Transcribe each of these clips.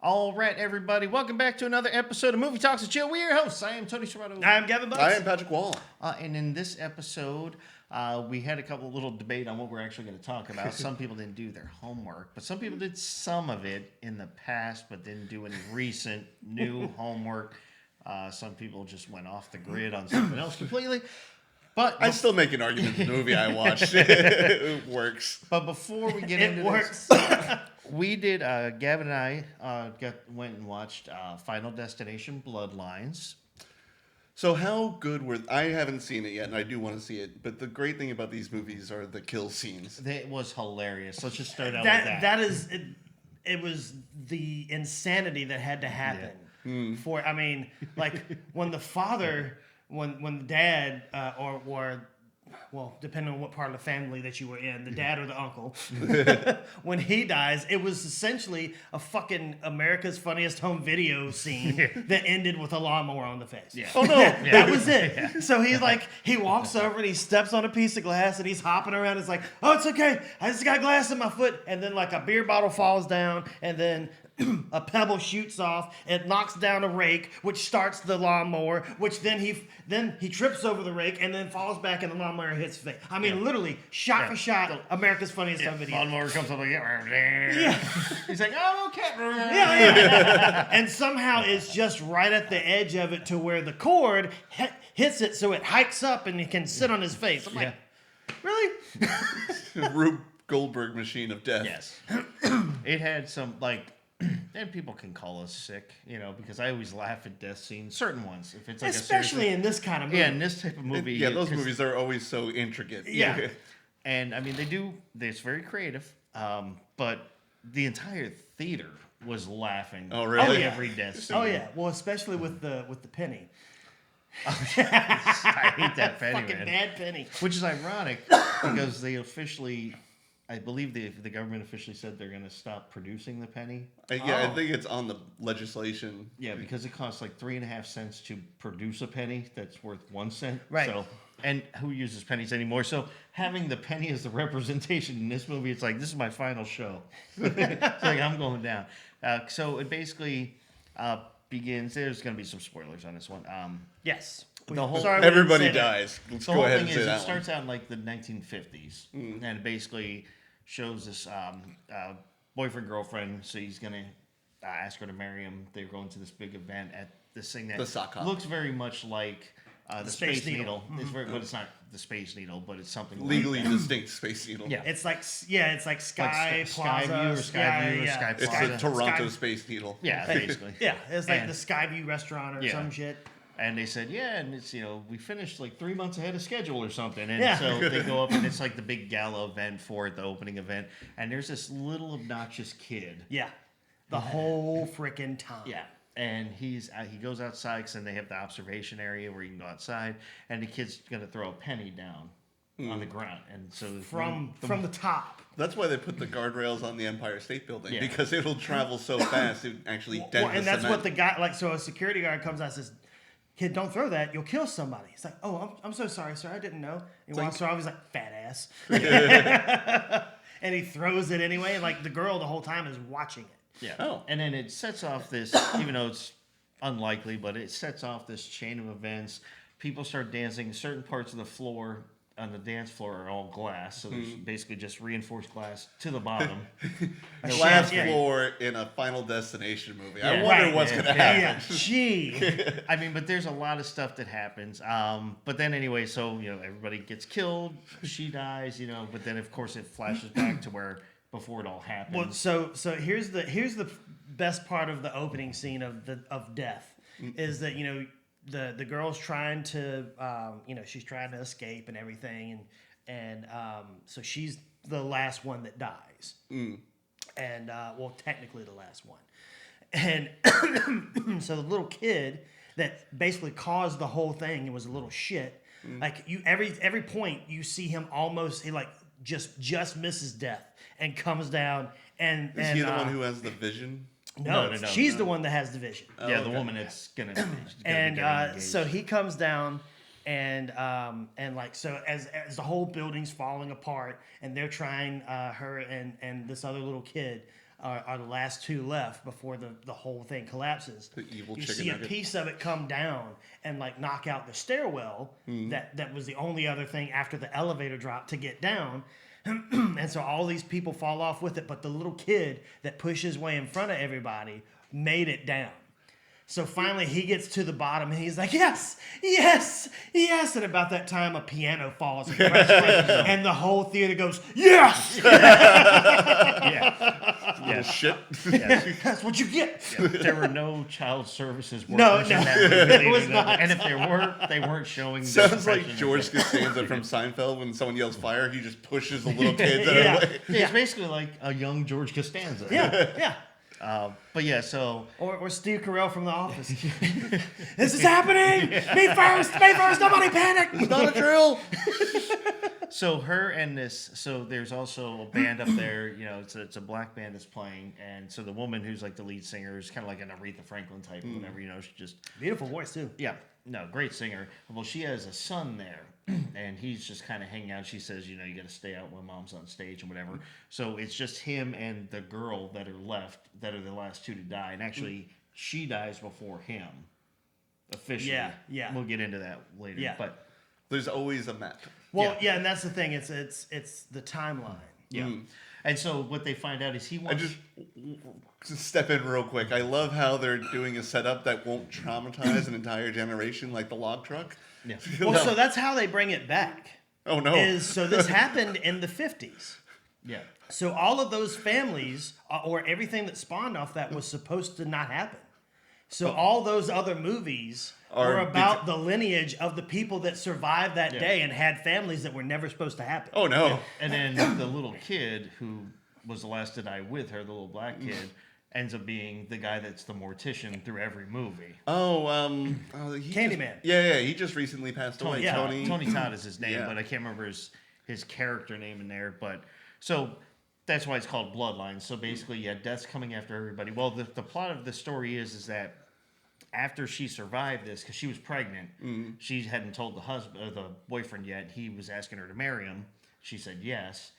All right, everybody, welcome back to another episode of Movie Talks and Chill. We're your hosts. I am Tony Serrato. I'm Gavin Butts. I am Patrick Wall. And in this episode, we had a couple little debate on what we're actually going to talk about. Some people didn't do their homework, but some people did some of it in the past, but didn't do any recent new homework. Some people just went off the grid on something else completely. But I still make an argument the movie I watched it works. But before we get into works. we did. Gavin and I went and watched Final Destination Bloodlines. So how good were... I haven't seen it yet, and I do want to see it, but the great thing about these movies are the kill scenes. It was hilarious. Let's just start out with that. That is... It was the insanity that had to happen. Yeah. For, I mean, like, when the father... When the dad, well, depending on what part of the family that you were in, the dad or the uncle, when he dies, it was essentially a fucking America's Funniest Home Video scene that ended with a lawnmower on the face. Yeah. Oh, no, that was it. Yeah. So he's like, he walks over and he steps on a piece of glass and he's hopping around. It's like, oh, it's okay. I just got glass in my foot. And then like a beer bottle falls down and then... a pebble shoots off. It knocks down a rake, which starts the lawnmower. Which then he trips over the rake and then falls back, and the lawnmower hits his face. I mean, literally shot for shot, America's Funniest Home Video. Lawnmower comes up like, he's like, oh, okay. And somehow it's just right at the edge of it to where the cord hits it, so it hikes up and it can sit on his face. I'm like, really? Rube Goldberg machine of death. Yes. It had some like. And people can call us sick, because I always laugh at death scenes. Certain ones, if it's like especially in this kind of movie. Yeah, in this type of movie. Those movies are always so intricate. Yeah. And I mean, it's very creative, but the entire theater was laughing. Oh, really? At every death scene. Oh yeah. Well, especially with the penny. I hate that penny, fucking man. bad penny. Which is ironic because they officially. I believe the government officially said they're going to stop producing the penny. I think it's on the legislation. Yeah, because it costs like 3.5 cents to produce a penny that's worth 1 cent. Right. So, and who uses pennies anymore? So having the penny as the representation in this movie, it's like, this is my final show. It's like, I'm going down. So it basically begins. There's going to be some spoilers on this one. Yes. Everybody dies. Let's go ahead and say that. It starts out in like the 1950s, and it basically shows this boyfriend girlfriend. So he's gonna ask her to marry him. They're going to this big event at this thing that looks very much like the Space Needle. Mm-hmm. It's very, but it's not the Space Needle, but it's something legally like distinct Space Needle. Yeah, it's like Sky Plaza, Skyview or Sky It's Plaza. the Toronto Space Needle. Yeah, basically. Yeah, it's like the Skyview restaurant or some shit. And they said, and it's, we finished like 3 months ahead of schedule or something. And so they go up and it's like the big gala event for it, the opening event. And there's this little obnoxious kid. Yeah. The whole freaking time. Yeah. And he goes outside because then they have the observation area where you can go outside. And the kid's going to throw a penny down on the ground. And so from the top. That's why they put the guardrails on the Empire State Building, because it'll travel so fast it actually dent the and that's cement. what the guy, so a security guard comes out and says, kid, don't throw that. You'll kill somebody. He's like, oh, I'm so sorry, sir. I didn't know. He walks around. He's like, fat ass. And he throws it anyway. And like the girl the whole time is watching it. Yeah. Oh. And then it sets off this, even though it's unlikely, but it sets off this chain of events. People start dancing. Certain parts of the floor on the dance floor are all glass, so there's basically just reinforced glass to the bottom. Glass floor in a Final Destination movie. I wonder what's going to happen. Yeah. Gee. I mean, but there's a lot of stuff that happens. But then anyway, so everybody gets killed. She dies. But then of course it flashes back to where before it all happened. Well, so here's the best part of the opening scene of death is that the girl's trying to she's trying to escape and everything and so she's the last one that dies and technically the last one and so the little kid that basically caused the whole thing and was a little shit like every point you see him almost he like just misses death and comes down and is he the one who has the vision? No, she's the one that has the vision. Yeah, the woman that's gonna. And so he comes down, and like so as the whole building's falling apart, and they're trying her and this other little kid are the last two left before the whole thing collapses. The evil you chicken see nugget. a piece of it come down and like knock out the stairwell. That was the only other thing after the elevator drop to get down. And so all these people fall off with it, but the little kid that pushed his way in front of everybody made it down. So finally he gets to the bottom and he's like, yes, yes, yes. And about that time a piano falls and crashes and the whole theater goes, yes! Little shit. That's what you get. There were no child services workers No, in no, that movie. there was not. And if there were, they weren't showing. the Sounds like profession George of Costanza from Seinfeld when someone yells fire, he just pushes the little kids out Yeah. of the way. it. Yeah, it's basically like a young George Costanza. Yeah. But yeah, so Or Steve Carell from The Office. This is happening! Me first! Nobody panic! It's not a drill. her and this, so there's also a band up there. You know, it's a black band that's playing, and so the woman who's like the lead singer is kind of like an Aretha Franklin type, or whatever. You know, she just Beautiful voice, too. yeah, no, great singer. Well, she has a son there, and he's just kind of hanging out. She says, you know, you got to stay out when mom's on stage and whatever. So it's just him and the girl that are left, that are the last two to die. And actually, she dies before him, officially. Yeah. We'll get into that later. Yeah. But There's always a map. Well, yeah, and that's the thing. It's the timeline. yeah. And so what they find out is he I wants. just step in real quick. I love how they're doing a setup that won't traumatize an entire generation like the log truck. Yeah. Well, so that's how they bring it back. Oh no. So this happened in the 50s. Yeah. So all of those families, or everything that spawned off that, was supposed to not happen. So all those other movies were about the lineage of the people that survived that day and had families that were never supposed to happen. Oh no. And then the little kid who was the last to die with her, the little black kid, ends up being the guy that's the mortician through every movie. Candyman. He just recently passed away. Tony Todd is his name, Yeah. but I can't remember his character name in there. But so that's why it's called Bloodlines. So basically, yeah, death's coming after everybody. Well, the plot of the story is that after she survived this, because she was pregnant, she hadn't told the husband, the boyfriend yet. He was asking her to marry him. She said yes.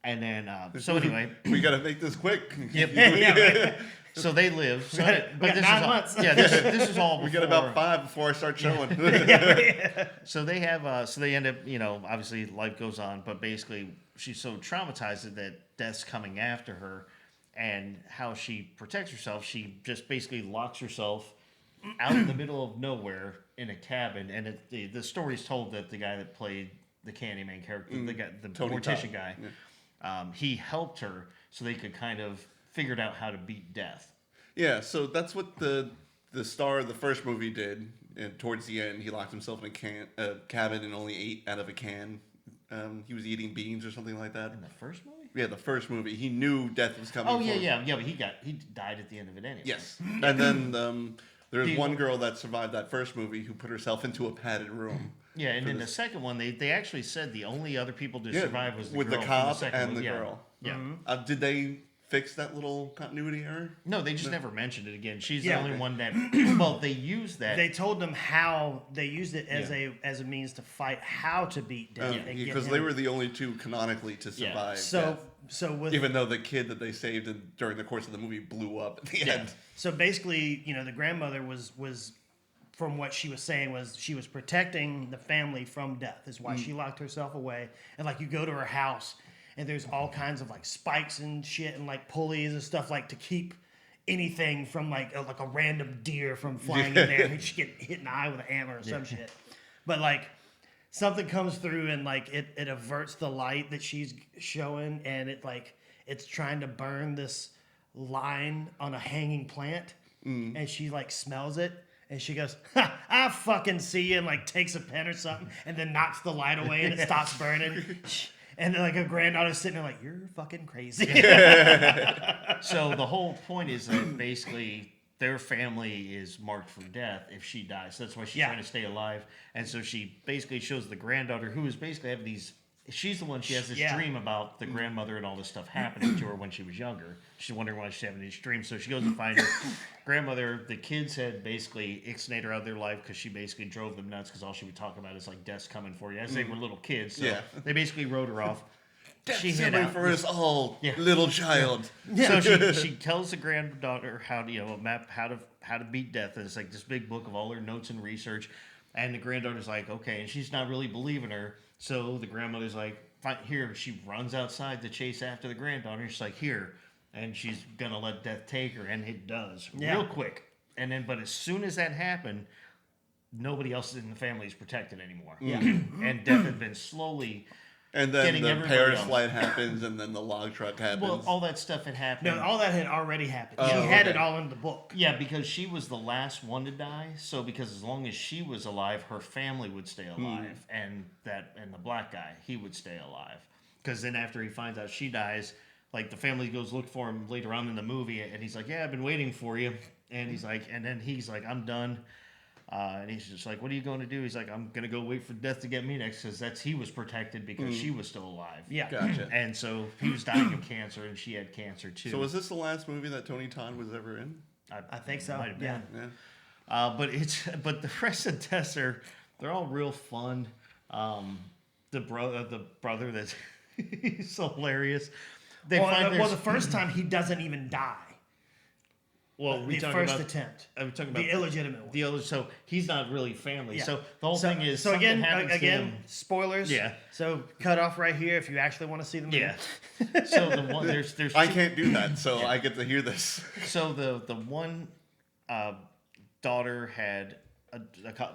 And then, so anyway, we gotta make this quick. Right. so they live. So, we got 9 months. Yeah, this is all. We got about 5 before I start showing. So they have, so they end up, you know, obviously life goes on, but basically she's so traumatized that death's coming after her, and how she protects herself, she just basically locks herself out in the middle of nowhere in a cabin, and the story's told that the guy that played the Candyman character, the Tony mortician Todd. guy, he helped her so they could kind of figured out how to beat death. Yeah, so that's what the star of the first movie did. And towards the end, he locked himself in a cabin and only ate out of a can. He was eating beans or something like that. In the first movie? Yeah, the first movie. He knew death was coming. Oh yeah, but he died at the end of it anyway. Yes, and then there's one girl that survived that first movie who put herself into a padded room. Yeah, and in the second one, they actually said the only other people to Yeah, survive was the with girl the from cop second and movie. the girl. Yeah. Did they fix that little continuity error? No, they just never mentioned it again. She's Yeah. the only one that. Well, they used that. They told them how they used it as a means to fight how to beat death. and get Because him. they were the only two canonically to survive. So death. with Even though the kid that they saved during the course of the movie blew up at the end. So basically, you know, the grandmother was from what she was saying was she was protecting the family from death. Is why she locked herself away. And like you go to her house and there's all kinds of like spikes and shit and like pulleys and stuff like to keep anything from like a random deer from flying in there and she get hit in the eye with an antler or some shit. But like something comes through and like it averts the light that she's showing and it's trying to burn this line on a hanging plant and she like smells it and she goes, ha, I fucking see you, and like takes a pen or something and then knocks the light away and it stops burning. And then like her granddaughter's sitting there like, you're fucking crazy. So the whole point is that basically their family is marked for death if she dies. So that's why she's trying to stay alive. And so she basically shows the granddaughter, who is basically having these. She's the one, she has this dream about the grandmother and all this stuff happening to her when she was younger. She's wondering why she's having these dreams. So she goes and finds her grandmother. The kids had basically ixnayed her out of their life because she basically drove them nuts because all she would talk about is like death's coming for you as they were little kids. So they basically wrote her off. Death she is hid coming out. for us all, Yeah. little child. So she tells the granddaughter how to a map how to beat death, and it's like this big book of all her notes and research. And the granddaughter's like, okay, and she's not really believing her. So the grandmother's like, fine, here. She runs outside to chase after the granddaughter. And she's like, here, and she's gonna let death take her, and it does real quick. And then, but as soon as that happened, nobody else in the family is protected anymore. Yeah. And death had been slowly. And then Getting the everybody Paris else. flight happens, and then the log truck happens. Well, all that stuff had happened. No, all that had already happened. Oh, She had okay. it all in the book. Yeah, because she was the last one to die. So because as long as she was alive, her family would stay alive, and the black guy, he would stay alive. Because then after he finds out she dies, like the family goes look for him later on in the movie, and he's like, "Yeah, I've been waiting for you." And he's like, and then he's like, "I'm done." And he's just like, "What are you going to do?" He's like, "I'm gonna go wait for death to get me next," because he was protected because she was still alive. Yeah. Gotcha. And so he was dying of cancer, and she had cancer too. So was this the last movie that Tony Todd was ever in? I think so. Might have Yeah. been. Yeah. But the rest of the tests they're all real fun. The brother that's he's so hilarious. They find Well, there's the first time he doesn't even die. we The talking first about attempt. Are we talking about The illegitimate one. the other? So he's not really family. Yeah. So the whole thing is so something again, happens to him. spoilers. Yeah. So cut off right here if you actually want to see the movie. Yeah. So the one there's I two- can't do that, so I get to hear this. So the one daughter had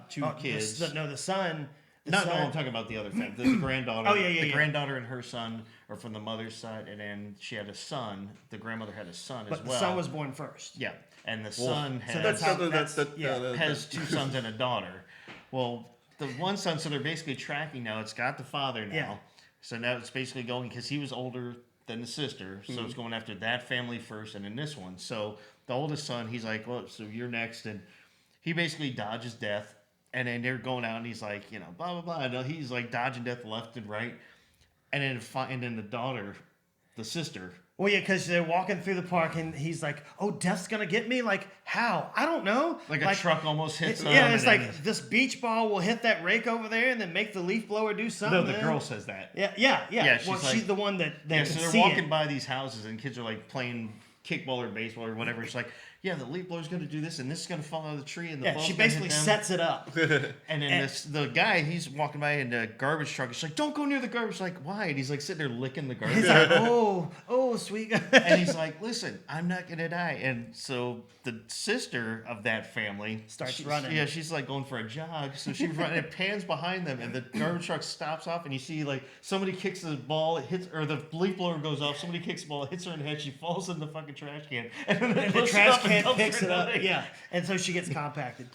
two kids. The son. The No, son, I'm talking about the other family. The granddaughter. Oh, yeah. The granddaughter and her son are from the mother's side, and then she had a son. The grandmother had a son but as the well. son was born first. Yeah, and the son has, that's how- has two sons and a daughter. Well, the one son, so they're basically tracking now. It's got the father now. Yeah. So now it's basically going, because he was older than the sister, so it's going after that family first and then this one. So the oldest son, he's like, well, so you're next. And he basically dodges death. And then they're going out, and he's like, blah, blah, blah. And he's like dodging death left and right. And then the daughter, the sister. Well, yeah, because they're walking through the park, and he's like, "Oh, death's gonna get me! Like how? I don't know. Like a truck almost hits them. Yeah, it's and like this beach ball will hit that rake over there, and then make the leaf blower do something." No, the girl says that. Yeah. Yeah, Well, she's like- she's the one that Yeah, can so they're see walking it. by these houses, and kids are like playing kickball or baseball or whatever. It's like, yeah, the leaf blower's going to do this, and this is going to fall out of the tree, and the Yeah, ball's she gonna hit basically them. sets it up. And then the guy, he's walking by in the garbage truck. He's like, "Don't go near the garbage." Like, why? And he's like sitting there licking the garbage. He's like, "Oh, sweet." And he's like, "Listen, I'm not gonna die." And so the sister of that family Starts running. Yeah, she's like going for a jog. So she runs. It pans behind them, and the garbage truck stops off, and you see like somebody kicks the ball, it hits, or the leaf blower goes off. Somebody kicks the ball, it hits her in the head. She falls in the fucking trash can, and then And the trash can picks it up. Yeah, and so she gets compacted.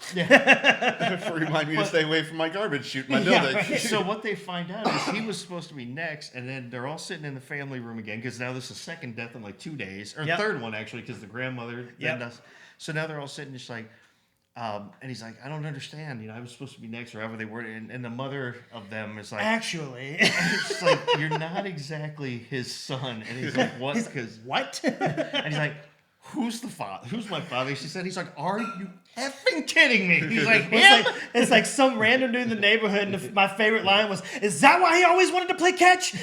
Remind me to stay away from my garbage chute, my Yeah, building. right. So what they find out is he was supposed to be next, and then they're all sitting in the family room again because now this is the second death in like 2 days, or Yep. third one actually, because the grandmother Yep. then does. So now they're all sitting just like, and he's like, "I don't understand. I was supposed to be next," or however they were, and the mother of them is like, Actually, it's like, "You're not exactly his son," and he's like, "What?" Because what? and he's like, "Who's the father? Who's my father?" She said. He's like, "Are you effing kidding me?" He's like, "Him?" It's like some random dude in the neighborhood, and my favorite line was, "Is that why he always wanted to play catch?"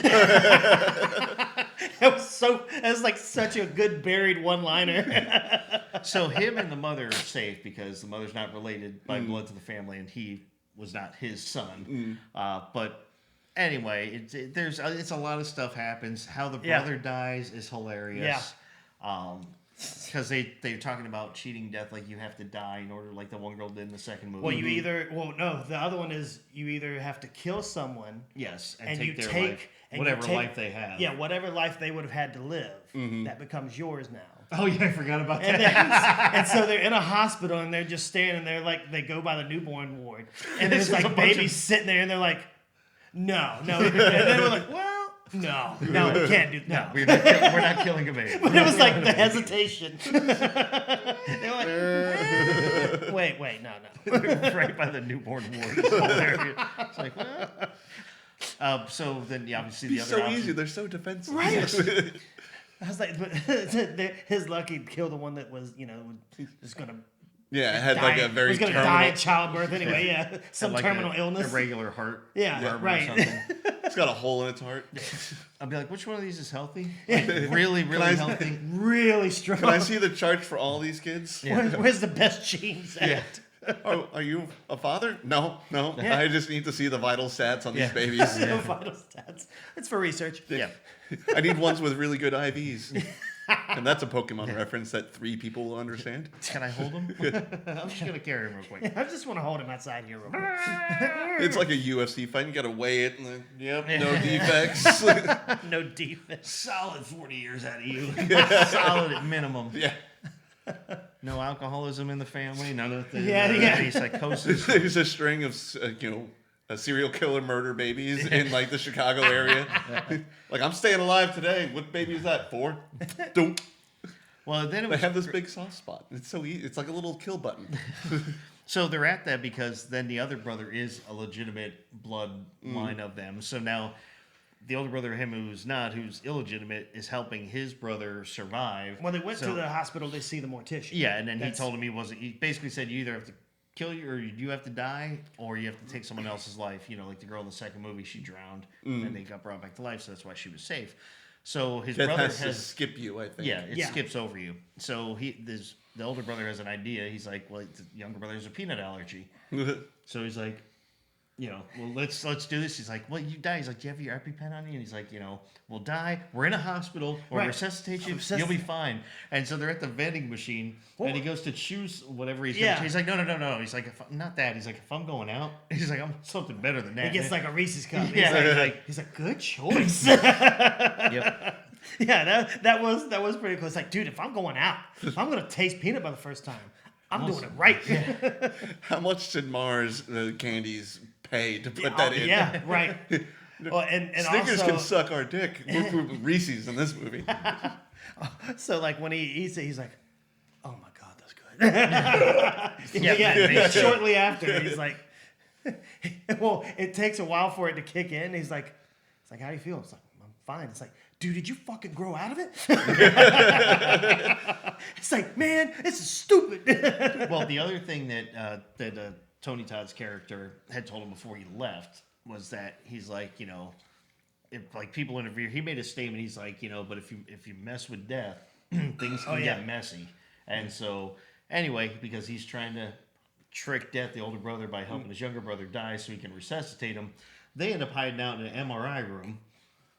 It was like such a good buried one-liner. So him and the mother are safe because the mother's not related by blood to the family, and he was not his son. But anyway, it's a lot of stuff happens. How the Yeah. brother dies is hilarious. Because they're talking about cheating death, like you have to die in order, like the one girl did in the second movie. No, the other one is you either have to kill someone, Yes, and take you their take life, and whatever you take, life they have. Yeah, whatever life they would have had to live, that becomes yours now. Oh yeah, I forgot about And, that. and so they're in a hospital and they're just standing there like they go by the newborn ward, and This there's is a like bunch babies of- sitting there and they're like, no, and then we're like, well, no, we can't do no. we're not killing a baby. But it was like the hesitation. They're like, wait, no. Right by the newborn ward. It's hilarious. It's like, well. So then, yeah, obviously the It's other so option. easy. They're so defensive. Right. I was like, but his luck he'd kill the one that was, just gonna Yeah, it had like a very was gonna terminal. die at childbirth anyway. Yeah, some like terminal a illness. irregular heart. Yeah, murmur or right. something. It's got a hole in its heart. I'll be like, which one of these is healthy? Like, really, really healthy. Really strong. Can I see the charts for all these kids? Where's the best genes at? Yeah. Oh, are you a father? No. Yeah. I just need to see the vital stats on these Yeah. babies. No vital stats. It's for research. Yeah. I need ones with really good IVs. And that's a Pokemon reference that 3 people will understand. Can I hold him? I'm just gonna carry him real quick. I just want to hold him outside here real quick. It's like a UFC fight. You got to weigh it. And then, yep, no defects. No defense. Solid 40 years out of you. Solid at minimum. Yeah. No alcoholism in the family. None of the Yeah. any psychosis. There's a string of, serial killer murder babies in like the Chicago area. Like, I'm staying alive today. What baby is that? 4? Don't. Well, then it They was, have this big soft spot. It's so easy. It's like a little kill button. so they're at that because then the other brother is a legitimate bloodline of them. So now the older brother, him who's illegitimate, is helping his brother survive. When they went So- to the hospital, they see the mortician. Yeah, and then That's- he told him he basically said you either have to kill you or you have to die or you have to take someone else's life. You know, like the girl in the second movie, she drowned and they got brought back to life, so that's why she was safe. So his Death brother has to skip you, I think. yeah, it Yeah. skips over you. So the older brother has an idea. He's like, well, the younger brother has a peanut allergy. So he's like, well, let's do this. He's like, well, you die. He's like, do you have your EpiPen on you? And he's like, we'll die. We're in a hospital. We'll Right. resuscitate you. You'll be fine. And so they're at the vending machine, and he goes to choose whatever he's Yeah. going to. He's like, no. He's like, not that. He's like, if I'm going out, he's like, I'm something better than that. He gets like a Reese's cup. Yeah. He's like, good choice. Yep. Yeah, that was pretty cool. It's like, dude, if I'm going out, if I'm gonna taste peanut butter the first time, I'm doing it right. How much did Mars candies pay to put that in? Yeah, right. Well, and Snickers also, can suck our dick. We're Reese's in this movie. so like when he eats it, he's like, oh my god, that's good. yeah. Shortly after, he's like, well, it takes a while for it to kick in. He's like, how do you feel? It's like, I'm fine. It's like, dude, did you fucking grow out of it? It's like, man, this is stupid. Well, the other thing that Tony Todd's character had told him before he left was that he's like, if like people interview, he made a statement. He's like, but if you mess with death, things can get messy. And so anyway, because he's trying to trick Death, the older brother, by helping his younger brother die so he can resuscitate him, they end up hiding out in an MRI room.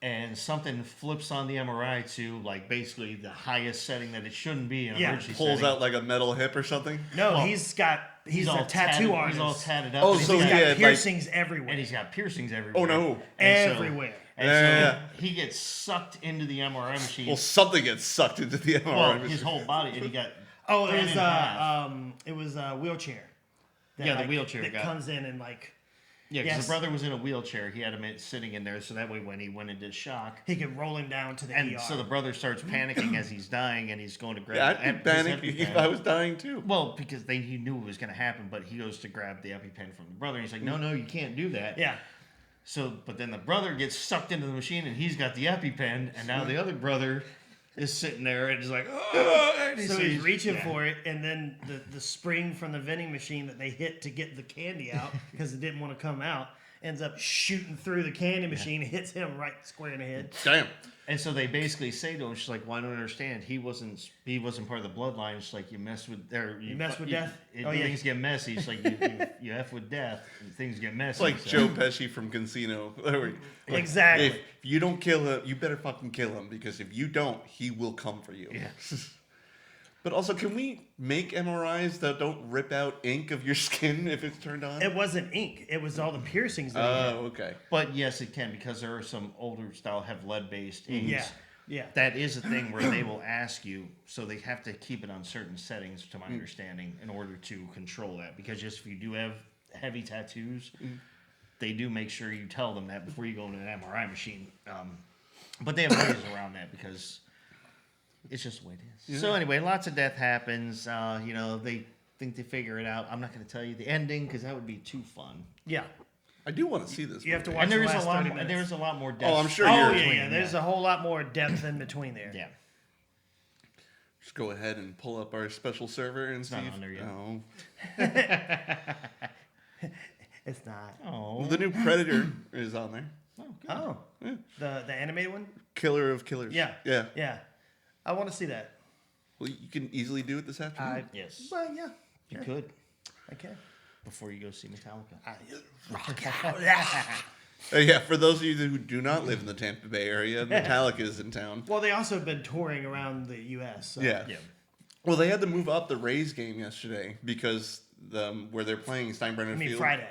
And something flips on the MRI to like basically the highest setting that it shouldn't be in an emergency Pulls setting. out like a metal hip or something. No, Well, he's a all tattoo tatted, artist. He's all tatted up. Oh, and so he's He's got, got like- piercings everywhere. and he's got piercings everywhere. Oh, no. And so- everywhere. And Yeah. so he gets sucked into the MRI machine. Well, something gets sucked into the MRI Well, machine. his whole body, and he got Oh, ran in half. it was a wheelchair. That, Yeah, the wheelchair that guy. comes in and like Yeah, because Yes. the brother was in a wheelchair. He had him sitting in there, so that way when he went into shock, he could roll him down to the and ER. so the brother starts panicking as he's dying, and he's going to grab. Yeah, the I'd be his panicking if EpiPen. I was dying too. Well, because he knew it was going to happen, but he goes to grab the EpiPen from the brother, and he's like, "No, you can't do that." yeah. So, but then the brother gets sucked into the machine, and he's got the EpiPen, and now the other brother is sitting there, and he's like, "Oh!" And So he's reaching for it, and then the spring from the vending machine that they hit to get the candy out because it didn't want to come out ends up shooting through the candy machine and hits him right square in the head. Damn. And so they basically say to him, she's like, "Well, I don't understand. He wasn't part of the bloodline. She's like, you mess with death. Things get messy. It's like you f with death, and things get messy." It's like so. Joe Pesci from Casino. Exactly. If you don't kill him, you better fucking kill him, because if you don't, he will come for you. Yeah. But also, can we make MRIs that don't rip out ink of your skin if it's turned on? It wasn't ink. It was all the piercings that he had. Oh, okay. But yes, it can, because there are some older style have lead-based inks. Yeah. Yeah. That is a thing where they will ask you, so they have to keep it on certain settings, to my understanding, in order to control that. Because just if you do have heavy tattoos, they do make sure you tell them that before you go into an MRI machine. But they have ways around that, because it's just the way it is. Yeah. So anyway, lots of death happens. They think they figure it out. I'm not going to tell you the ending, because that would be too fun. Yeah. I do want to see this. You have to movie. watch And there the is last a lot 30 more. minutes. There's a lot more death. Oh, I'm sure Oh, you're- yeah, between There's that. a whole lot more depth in between there. Yeah. Just go ahead and pull up our special server and see. not on there yet. Oh. It's not. Oh. Well, the new Predator is on there. Oh, Oh, the animated one. Killer of Killers. Yeah, Yeah. yeah. I want to see that. Well, you can easily do it this afternoon. Yes. Well, yeah, You could okay. before you go see Metallica. Yeah, for those of you who do not live in the Tampa Bay area, Metallica is in town. Well, they also have been touring around the U.S. So. Yeah. Yeah. Well, they had to move up the Rays game yesterday because where they're playing Steinbrenner I mean Field. Friday.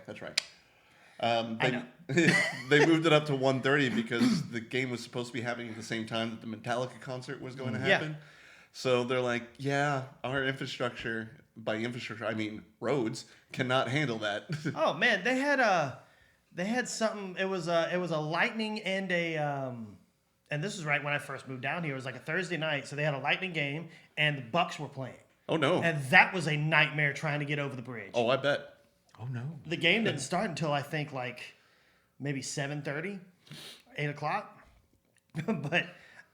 That's right. I know. They moved it up to 1:30 because the game was supposed to be happening at the same time that the Metallica concert was going to happen. So they're like, yeah, our infrastructure, by infrastructure I mean roads, cannot handle that. Oh man, they had something. It was a Lightning and and this was right when I first moved down here. It was like a Thursday night, so they had a Lightning game and the Bucks were playing. Oh no. And that was a nightmare trying to get over the bridge. Oh, I bet. Oh no. The game didn't start until I think like maybe 7:30, 8 o'clock. But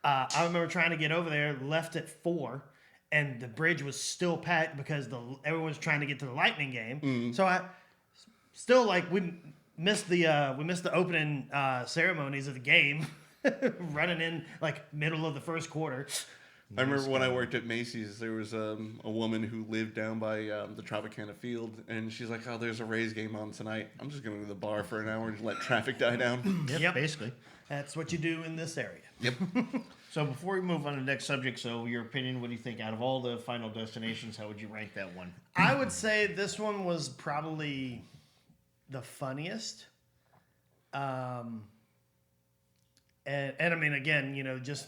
I remember trying to get over there, left at 4, and the bridge was still packed because everyone was trying to get to the Lightning game. So I still we missed the opening ceremonies of the game, running in like middle of the first quarter. I remember when I worked at Macy's, there was a woman who lived down by the Tropicana Field, and she's like, "Oh, there's a Rays game on tonight. I'm just going to the bar for an hour and let traffic die down." Yep. Basically. That's what you do in this area. Yep. So before we move on to the next subject, so your opinion, what do you think? Out of all the Final Destinations, how would you rank that one? I would say this one was probably the funniest. And I mean, again, just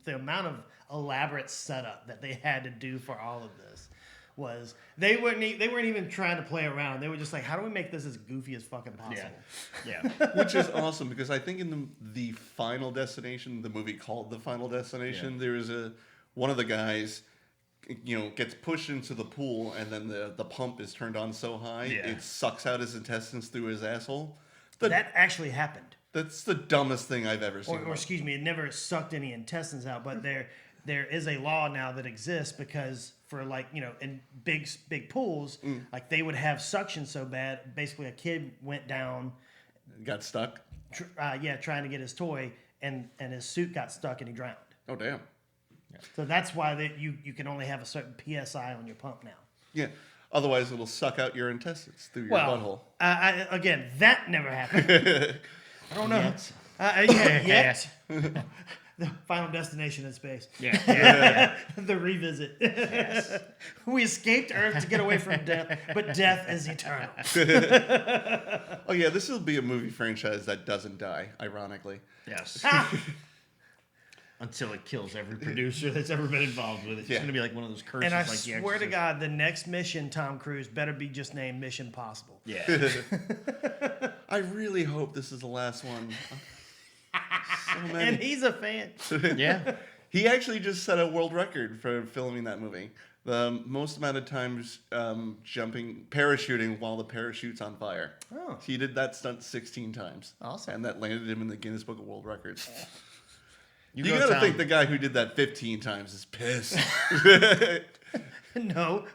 the amount of elaborate setup that they had to do for all of this was they weren't even trying to play around. They were just like, how do we make this as goofy as fucking possible? Yeah. Which is awesome because I think in the Final Destination, the movie called The Final Destination, there is one of the guys, gets pushed into the pool and then the pump is turned on so high it sucks out his intestines through his asshole. That actually happened. That's the dumbest thing I've ever seen. Or excuse me, it never sucked any intestines out, but there is a law now that exists because for in big pools, like they would have suction so bad, basically a kid went down, Got stuck? trying to get his toy, and his suit got stuck and he drowned. Oh, damn. So that's why you can only have a certain PSI on your pump now. Yeah. Otherwise, it'll suck out your intestines through your butthole. Again, that never happened. I don't know. Yet. The Final Destination in space. Yeah. The revisit. Yes. We escaped Earth to get away from death, but death is eternal. Oh, yeah, this will be a movie franchise that doesn't die, ironically. Yes. Until it kills every producer that's ever been involved with it. It's going to be like one of those curses. And I like The swear to Exorcist. God, the next mission, Tom Cruise, better be just named Mission Possible. Yeah. I really hope this is the last one. So many. And he's a fan. Yeah. He actually just set a world record for filming that movie. The most amount of times parachuting while the parachute's on fire. Oh. He did that stunt 16 times. Awesome. And that landed him in the Guinness Book of World Records. You go, gotta Tom. think the guy who did that 15 times is pissed. No,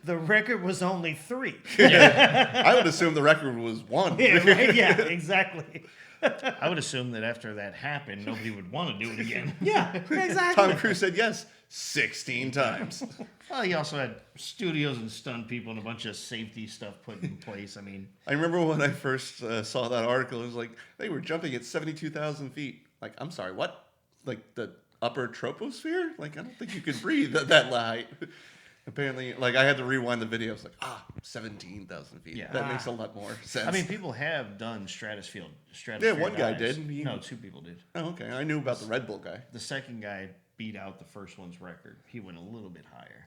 the record was only 3. I would assume the record was 1. Yeah, right? Yeah, exactly. I would assume that after that happened, nobody would want to do it again. Yeah, exactly. Tom Cruise said yes 16 times. Well, he also had studios and stunt people and a bunch of safety stuff put in place. I mean, I remember when I first saw that article, it was like, they were jumping at 72,000 feet. Like, I'm sorry, what? Like the upper troposphere? Like, I don't think you could breathe at that height. Apparently, like, I had to rewind the video. I was like, 17,000 feet. Yeah. That makes a lot more sense. I mean, people have done stratosphere. Yeah, one guy dives. did. No, 2 people did. Oh, okay. I knew about the Red Bull guy. The second guy beat out the first one's record. He went a little bit higher.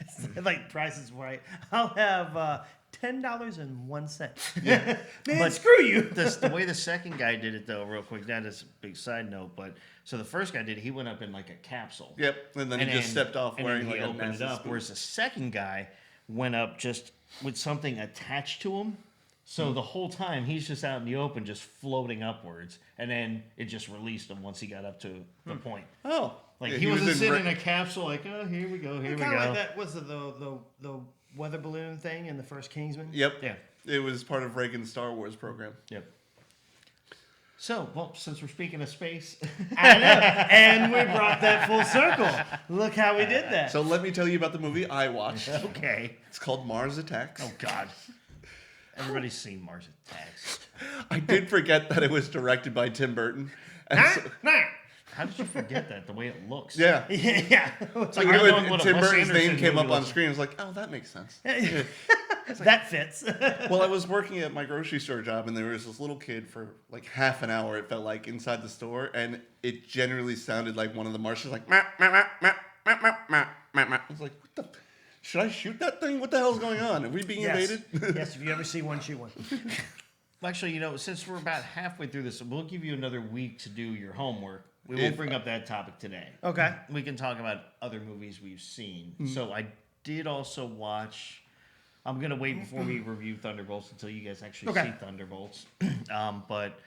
It's like Price is Right. I'll have $10.01. Yeah. Man, But screw you. The way the second guy did it, though, real quick, that is a big side note, but so the first guy did it, he went up in like a capsule. Yep. And then he just stepped off and wearing then like he a opened it NASA up. spoon. Whereas the second guy went up just with something attached to him. So the whole time he's just out in the open, just floating upwards, and then it just released him once he got up to the point. Oh. Like Yeah, he wasn't was sitting in a capsule, like, oh, here we go, here we Kind of go. like that. Was it the weather balloon thing in the first Kingsman? Yep. Yeah. It was part of Reagan's Star Wars program. Yep. So, well, since we're speaking of space, I know. And we brought that full circle. Look how we did that. So let me tell you about the movie I watched. okay. It's called Mars Attacks. Oh God. Everybody's seen Mars Attacks. I did forget that it was directed by Tim Burton. And so- How did you forget that? The way it looks. yeah. yeah. It's I like knew I it, know and what a Tim Wes Burton's Anderson name came movie up on looks screen. I was like, oh, that makes sense. That fits. Well, I was working at my grocery store job, and there was this little kid for like half an hour, it felt like, inside the store, and it generally sounded like one of the Martians, like, meh, meh, meh, meh, meh, meh, meh, meh, meh. I was like, what the? Should I shoot that thing? What the hell's going on? Are we being Yes. invaded? Yes, if you ever see one, shoot one. Actually, you know, since we're about halfway through this, we'll give you another week to do your homework. We won't bring up that topic today. Okay. We can talk about other movies we've seen. So I did also watch. I'm gonna wait before we review Thunderbolts until you guys actually Okay. see Thunderbolts. But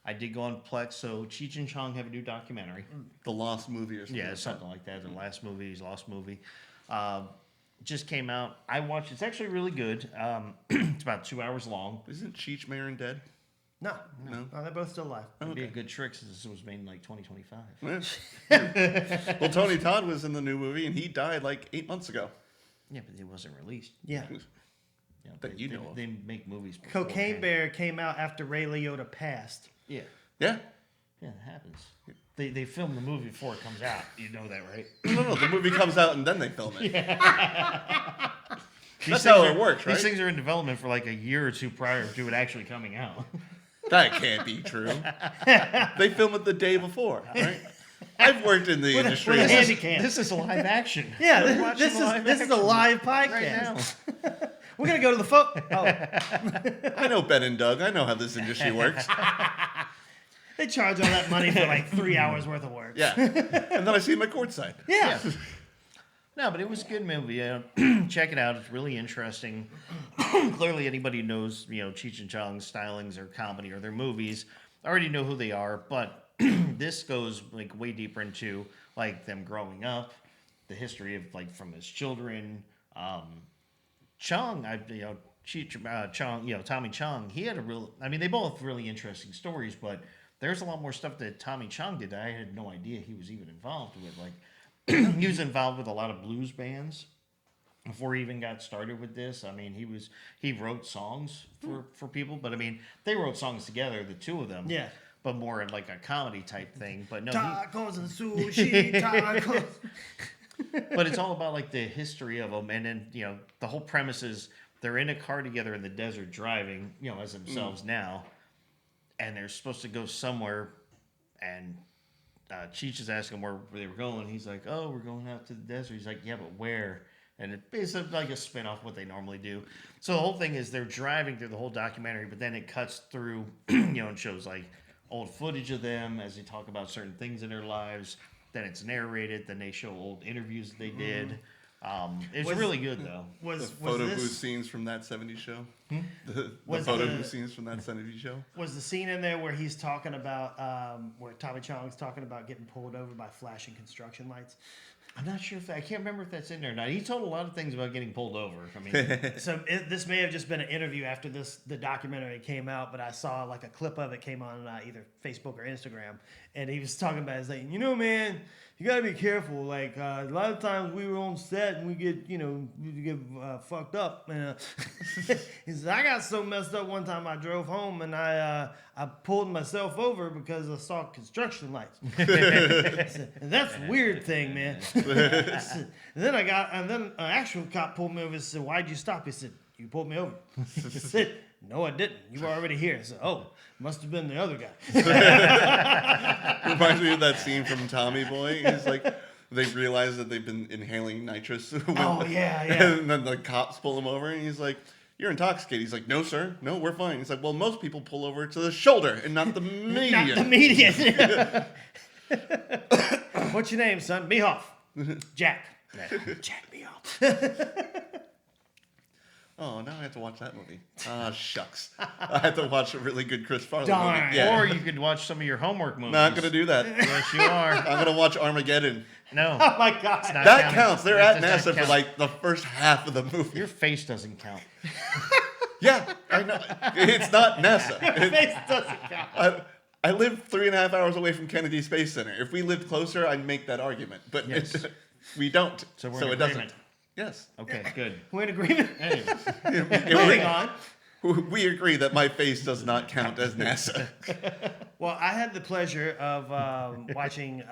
I did go on Plex. So Cheech and Chong have a new documentary. The Lost Movie or something. Yeah, something like that. The last movie, his lost movie. Just came out. I watched. It's actually really good. It's about 2 hours long. Isn't Cheech Marin dead? No. No. No, they're both still alive. It'd be a Okay. good trick since this was made in like 2025. Yeah. Well, Tony Todd was in the new movie, and he died like 8 months ago. Yeah, but it wasn't released. Yeah. You know, That you know of. They make movies. Cocaine beforehand. Bear came out after Ray Liotta passed. Yeah, Yeah. yeah, it happens. They film the movie before it comes out. You know that, right? No, the movie comes out and then they film it. These That's things how are- it works, right? These things are in development for like a year or two prior to it actually coming out. That can't be true. They film it the day before, right? I've worked in the industry. with a This handy is- cam. This is live action. Yeah, We're watching this is live this is a action live podcast. right now. We're gonna go to the Oh, I know Ben and Doug. I know how this industry works. they charge all that money for like 3 hours worth of work. Yeah. And then I see him at courtside. Yeah. No, but it was a good movie. Check it out. It's really interesting. Clearly, anybody who knows, you know, Cheech and Chong's stylings or comedy or their movies already know who they are. But this goes like way deeper into like them growing up, the history of like from his children. Chong, Cheech, Chong, you know, Tommy Chong. He had a real. I mean, they both really interesting stories, but there's a lot more stuff that Tommy Chong did that I had no idea he was even involved with. Like. He was involved with a lot of blues bands before he even got started with this. I mean, he wrote songs for people, but I mean, they wrote songs together, the two of them. Yeah. But more in like a comedy type thing. But no, Tacos and sushi, tacos. but it's all about like the history of them, and then you know the whole premise is they're in a car together in the desert driving, you know, as themselves now, and they're supposed to go somewhere, and. Cheech is asking where they were going. He's like, "Oh, we're going out to the desert." He's like, "Yeah, but where?" And it's like a spin-off what they normally do. So the whole thing is they're driving through the whole documentary, but then it cuts through, you know, and shows like old footage of them as they talk about certain things in their lives. Then it's narrated. Then they show old interviews that they did. It's Was- really good though. The Was photo booth this scenes from that 70s show. The Was photo the- booth scenes from that 70s show. was the scene in there where he's talking about where Tommy Chong's talking about getting pulled over by flashing construction lights? I'm not sure if I can't remember if that's in there or not. He told a lot of things about getting pulled over. I mean, So this may have just been an interview after the documentary came out, but I saw like a clip of it came on either Facebook or Instagram, and he was talking about, he's like, you know, man, you gotta be careful. Like a lot of times we were on set and we get fucked up. And he said, I got so messed up one time I drove home and I pulled myself over because I saw construction lights. I said, and that's a weird thing, man. I said, and then an actual cop pulled me over and said, why'd you stop? He said, you pulled me over. I said, no, I didn't. You were already here. I said, oh, must have been the other guy. Reminds me of that scene from Tommy Boy. He's like, they realize that they've been inhaling nitrous. Oh, yeah. And then the cops pull him over, and he's like, "You're intoxicated." He's like, "No, sir. No, we're fine." He's like, "Well, most people pull over to the shoulder and not the median." Not the median. What's your name, son? Mehoff. Jack. Jack Mehoff. Oh, now I have to watch that movie. Ah, shucks. I have to watch a really good Chris Farley Darn. movie. Yeah. or you could watch some of your homework movies. Not gonna do that. Yes, you are. I'm gonna watch Armageddon. No. Oh, my God. It's not That counting. counts. They're That at does not NASA for count. like the first half of the movie. Your face doesn't count. Yeah, I know. It's not NASA. Face doesn't count. I live 3.5 hours away from Kennedy Space Center. If we lived closer, I'd make that argument. But Yes. we don't. So we're so in it doesn't. agreement. Yes. Okay, good. We're in agreement. Anyways, Moving on. We agree that my face does not count as NASA. Well, I had the pleasure of watching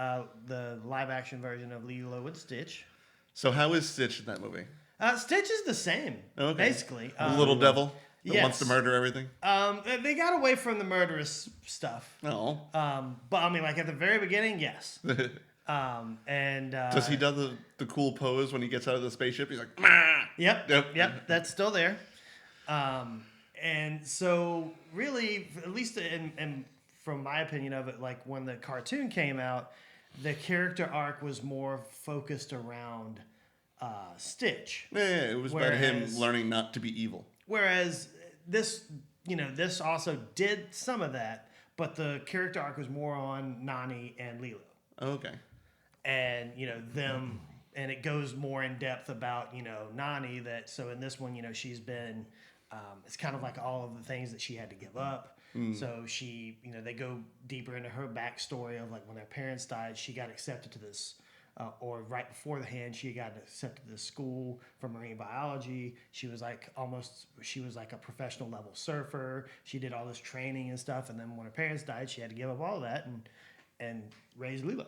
the live-action version of Lilo and Stitch. So how is Stitch in that movie? Stitch is the same, Okay. basically. The little devil that wants to yes. murder everything? They got away from the murderous stuff. No. But I mean, like at the very beginning, yes. And Does he do the cool pose when he gets out of the spaceship? He's like, "Mah!" Yep, that's still there. And so, really, at least in from my opinion of it, like when the cartoon came out, the character arc was more focused around Stitch. Yeah, it was about him Whereas- learning not to be evil. Whereas this also did some of that, but the character arc was more on Nani and Lilo. Okay. And them, and it goes more in depth about Nani. That so in this one, she's been it's kind of like all of the things that she had to give up. So she, they go deeper into her backstory of like when her parents died, she got accepted to this, or right before the hand, she got accepted to this school for marine biology. She was like a professional level surfer. She did all this training and stuff, and then when her parents died, she had to give up all of that and raise Lilo.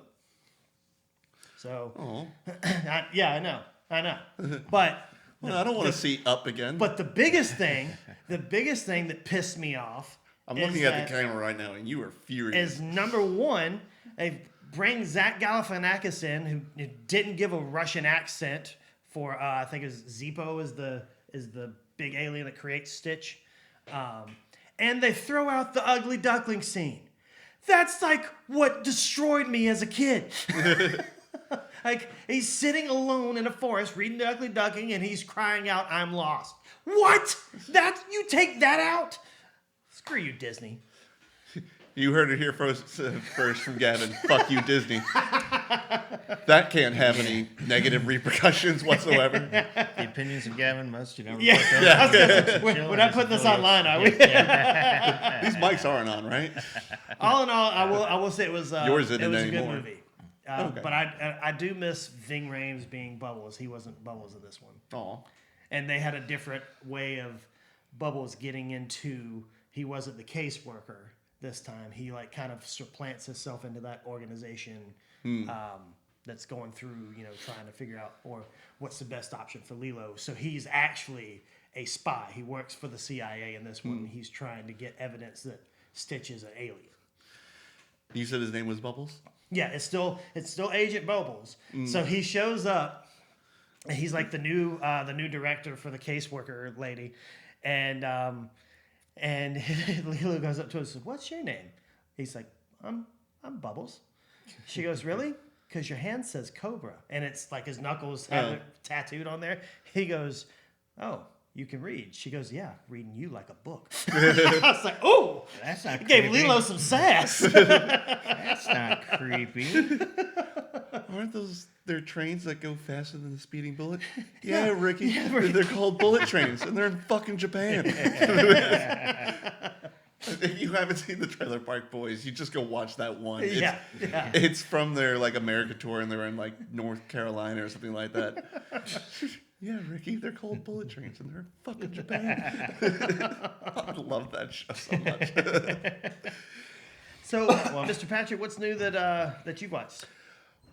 So, I know, but Well, I don't want to see Up again. but the biggest thing that pissed me off. I'm looking at the camera right now, and you are furious. Is number one, they bring Zach Galifianakis in, who didn't give a Russian accent for I think is Zippo is the big alien that creates Stitch, and they throw out the ugly duckling scene. That's like what destroyed me as a kid. Like, he's sitting alone in a forest reading the Ugly Duckling, and he's crying out, "I'm lost." What? You take that out? Screw you, Disney. You heard it here first from Gavin. Fuck you, Disney. That can't have any negative repercussions whatsoever. the opinions of Gavin must, We're not putting this online, are we? These mics aren't on, right? All in all, I will say it was Yours isn't it was a anymore. good movie. Okay. But I do miss Ving Rhames being Bubbles. He wasn't Bubbles in this one. Aw. And they had a different way of Bubbles getting into. He wasn't the caseworker this time. He like kind of supplants himself into that organization that's going through, trying to figure out or what's the best option for Lilo. So he's actually a spy. He works for the CIA in this one. He's trying to get evidence that Stitch is an alien. You said his name was Bubbles? Yeah, it's still Agent Bubbles. So he shows up, and he's like the new director for the caseworker lady, and Lilo goes up to him and says, "What's your name?" He's like, "I'm Bubbles." She goes, "Really? Because your hand says Cobra," and it's like his knuckles have it tattooed on there. He goes, "Oh, you can read." She goes, "Yeah, reading you like a book." I was like, "Oh, That's not it gave creepy. Lilo some sass." That's not creepy. Aren't those their trains that go faster than the speeding bullet? Yeah, Ricky. Ricky. They're called bullet trains, and they're in fucking Japan. If you haven't seen the Trailer Park Boys, you just go watch that one. Yeah. It's from their like America tour, and they're in like North Carolina or something like that. Yeah, Ricky, they're called bullet trains, and they're in fucking Japan. I love that show so much. So, Mr. Patrick, what's new that you've watched?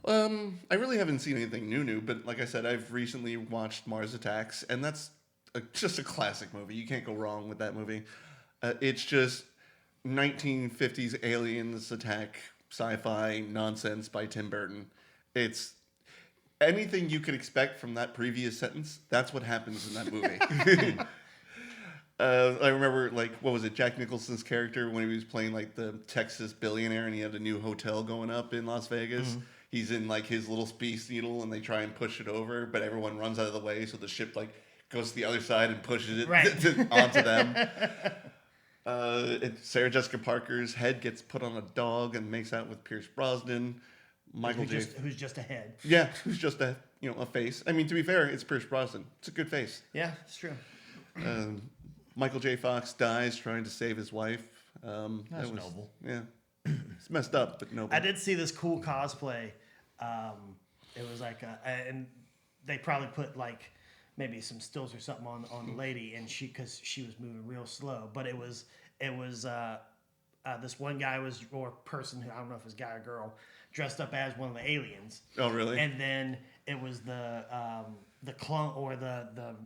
I really haven't seen anything new, but like I said, I've recently watched Mars Attacks, and that's just a classic movie. You can't go wrong with that movie. It's just 1950s aliens attack sci-fi nonsense by Tim Burton. It's anything you could expect from that previous sentence. That's what happens in that movie. I remember, like, what was it, Jack Nicholson's character when he was playing, like, the Texas billionaire and he had a new hotel going up in Las Vegas. Mm-hmm. He's in, like, his little Space Needle and they try and push it over, but everyone runs out of the way, so the ship, like, goes to the other side and pushes it onto them. Sarah Jessica Parker's head gets put on a dog and makes out with Pierce Brosnan. Who's just a head. Yeah, who's just a face. I mean, to be fair, it's Pierce Brosnan. It's a good face. Yeah, it's true. Michael J. Fox dies trying to save his wife. That's noble. Yeah, it's messed up, but noble. I did see this cool cosplay. It was like, and they probably put like maybe some stills or something on the lady, and because she was moving real slow. But it was this one guy or person who I don't know if it was guy or girl dressed up as one of the aliens. Oh, really? And then it was the clone or the